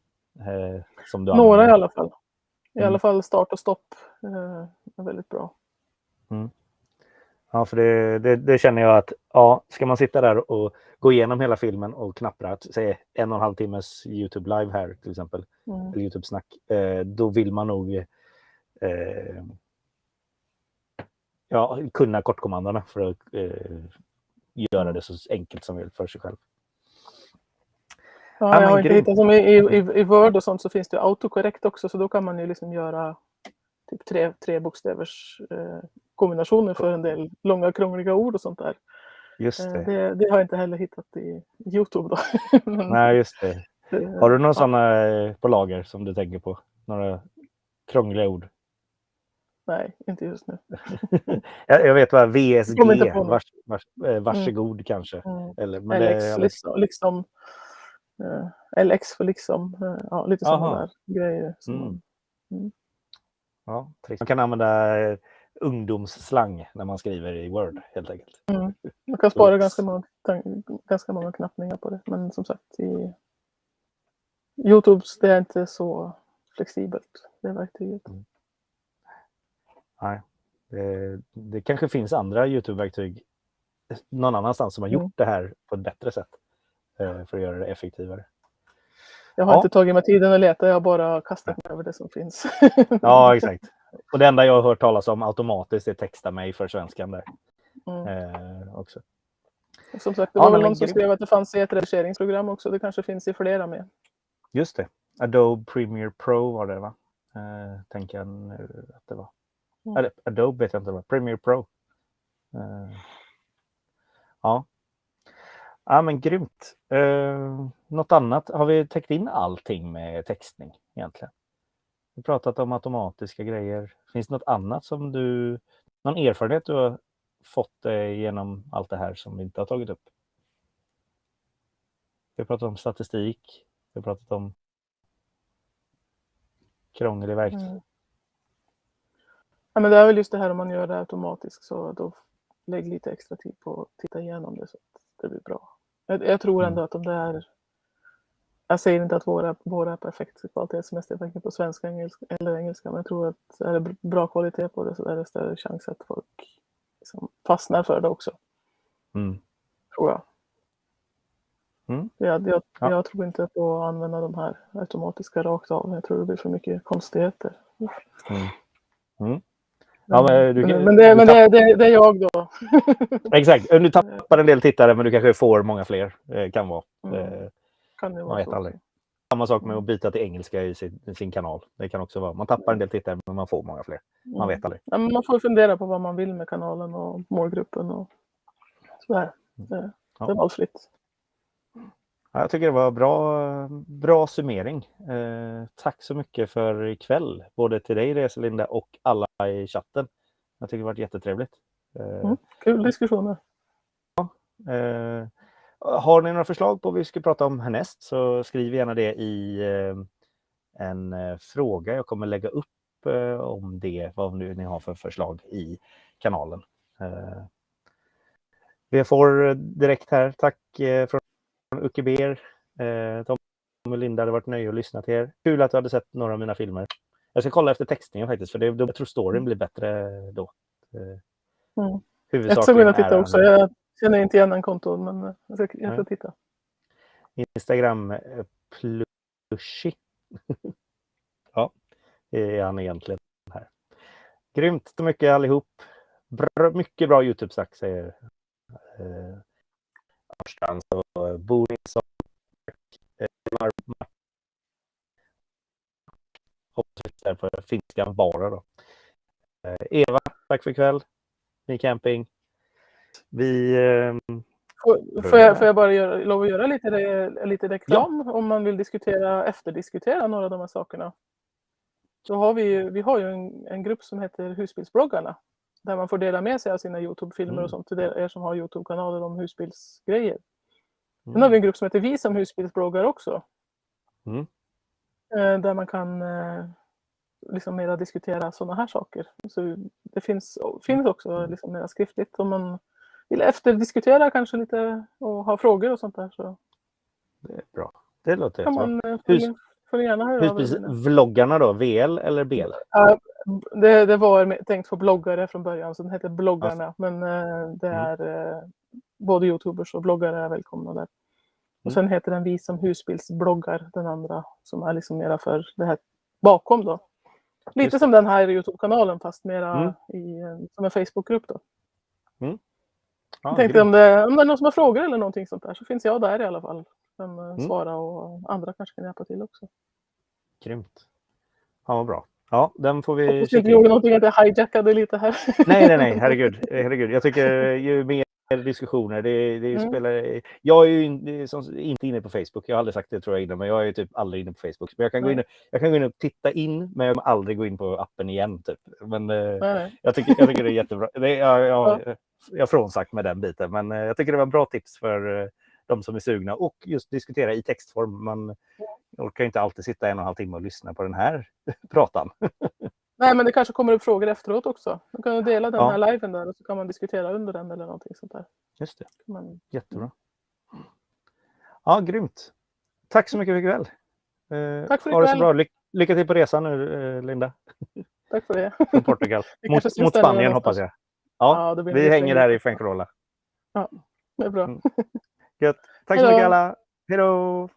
Som du Några använder. i alla fall. I alla fall start och stopp är väldigt bra. Mm. Ja, för det känner jag att ska man sitta där och gå igenom hela filmen och knappra, säg 1,5 timmes YouTube live här till exempel, eller YouTube-snack, då vill man nog kunna kortkommandona för att göra det så enkelt som möjligt för sig själv. Ja, jag har inte hittat som i Word och sånt så finns det autokorrekt också, så då kan man ju liksom göra typ tre bokstävers kombinationer för en del långa krångliga ord och sånt där. Just det. Det har jag inte heller hittat i YouTube då. Nej, just det. Har du några sådana på lager som du tänker på? Några krångliga ord? Nej, inte just nu. Jag vet vad VSG, varsågod kanske. Eller, men LX, liksom LX för liksom, lite sådana där grejer. Ja, man kan använda ungdomsslang när man skriver i Word helt enkelt. Man kan spara ganska många knappningar på det, men som sagt i YouTubes det är inte så flexibelt, det verktyget. Nej, det kanske finns andra YouTube-verktyg någon annanstans som har gjort det här på ett bättre sätt för att göra det effektivare. Jag har inte tagit mig tiden att leta, jag har bara kastat mig över det som finns. Ja, exakt. Och det enda jag har hört talas om automatiskt är texta mig för svenskan där. Också. Som sagt, det var väl någon som skrev att det fanns i ett redigeringsprogram också. Det kanske finns i flera med. Just det. Adobe Premiere Pro var det, va? Tänker jag nu att det var. Eller Adobe vet jag inte vad. Premiere Pro. Ja, men grymt. Något annat? Har vi täckt in allting med textning egentligen? Vi har pratat om automatiska grejer. Finns det något annat som någon erfarenhet du har fått genom allt det här som vi inte har tagit upp? Vi har pratat om statistik. Vi har pratat om krånglig verktyg. Ja, men det är väl just det här om man gör det automatiskt, så då lägg lite extra tid på att titta igenom det så att det blir bra. Jag tror ändå att om det är, jag säger inte att våra är perfekt kvalitetsmässigt varken på svenska eller engelska, men jag tror att är det bra kvalitet på det så är det större chans att folk liksom fastnar för det också. Tror jag. Jag tror inte på att använda de här automatiska rakt av. Jag tror det blir för mycket konstigheter. Ja, men det är jag då. Exakt, du tappar en del tittare men du kanske får många fler. Kan vara. Kan det man vara vet så. aldrig. Samma sak med att byta till engelska i sin kanal. Det kan också vara. Man tappar en del tittare men man får många fler. Man vet aldrig. Ja, men man får fundera på vad man vill med kanalen och målgruppen och sådär. Det är valfritt. Ja, jag tycker det var bra summering. Tack så mycket för ikväll. Både till dig, Reselinda, och alla i chatten. Jag tycker det har varit jättetrevligt. Kul diskussioner. Har ni några förslag på vad vi ska prata om härnäst så skriv gärna det i en fråga. Jag kommer lägga upp om det, vad nu ni har för förslag i kanalen. Vi får direkt här. Tack från UKBR. Tom och Linda, det har varit nöje att lyssna till er. Kul att du hade sett några av mina filmer. Jag ska kolla efter textningen faktiskt, för jag tror storyn blir bättre då. Jag ska gå in och titta också. Jag känner inte igen en konto, men jag ska titta. Instagram Plushy. Ja, det är han egentligen här. Grymt så mycket allihop. Mycket bra YouTube-snack, säger Arstrand och Bo Nilsson. Hoppas vi är på finska bara då. Eva, tack för ikväll. Ny camping. Vi... Får jag bara lov att göra lite reklam om man vill efterdiskutera några av de här sakerna. Så har vi har ju en grupp som heter Husbilsbloggarna. Där man får dela med sig av sina YouTube-filmer och sånt till er som har YouTube-kanaler om husbilsgrejer. Sen har vi en grupp som heter Vi som husbilsbloggar också. Där man kan liksom mera diskutera sådana här saker. Så det finns också liksom mera skriftligt om man vill efterdiskutera kanske lite och ha frågor och sånt där. Så. Det är bra. Det låter jättebra. Får ni gärna höra av er. Vloggarna då, VL eller BL? Ja, det var tänkt på bloggare från början, så den heter Bloggarna. Men det är både YouTubers och bloggare är välkomna där. Och sen heter den Vi som husbilsbloggar, den andra, som är liksom mera för det här bakom då. Lite som den här YouTube-kanalen, fast mera som en Facebook-grupp då. Jag tänkte om det är någon som har frågor eller någonting sånt där, så finns jag där i alla fall. Kan svara och andra kanske kan hjälpa till också. Grymt. Ja, vad bra. Ja, den får vi... Jag inte gjorde någonting att jag hijackade lite här. Nej. Herregud. Jag tycker ju mer diskussioner, det spelar... Jag är ju inte inne på Facebook. Jag har aldrig sagt det, tror jag, innan, men jag är ju typ aldrig inne på Facebook. Men jag kan gå in och titta in, men jag kommer aldrig gå in på appen igen, typ. Men jag tycker det är jättebra. Jag har frånsagt med den biten, men jag tycker det var bra tips för de som är sugna, och just diskutera i textform. Man orkar ju inte alltid sitta 1,5 timme och lyssna på den här pratan. Nej, men det kanske kommer upp frågor efteråt också. Man kan dela den här liven där och så kan man diskutera under den eller någonting sånt där. Just det. Jättebra. Ja, grymt. Tack så mycket för ikväll. Tack för ikväll. Ha det så bra. Lycka till på resan nu, Linda. Tack för det. Från Portugal. mot Spanien hoppas jag. Ja, vi hänger här i Fuengirola. Ja, det är bra. Gött. Tack så mycket alla. Hej då!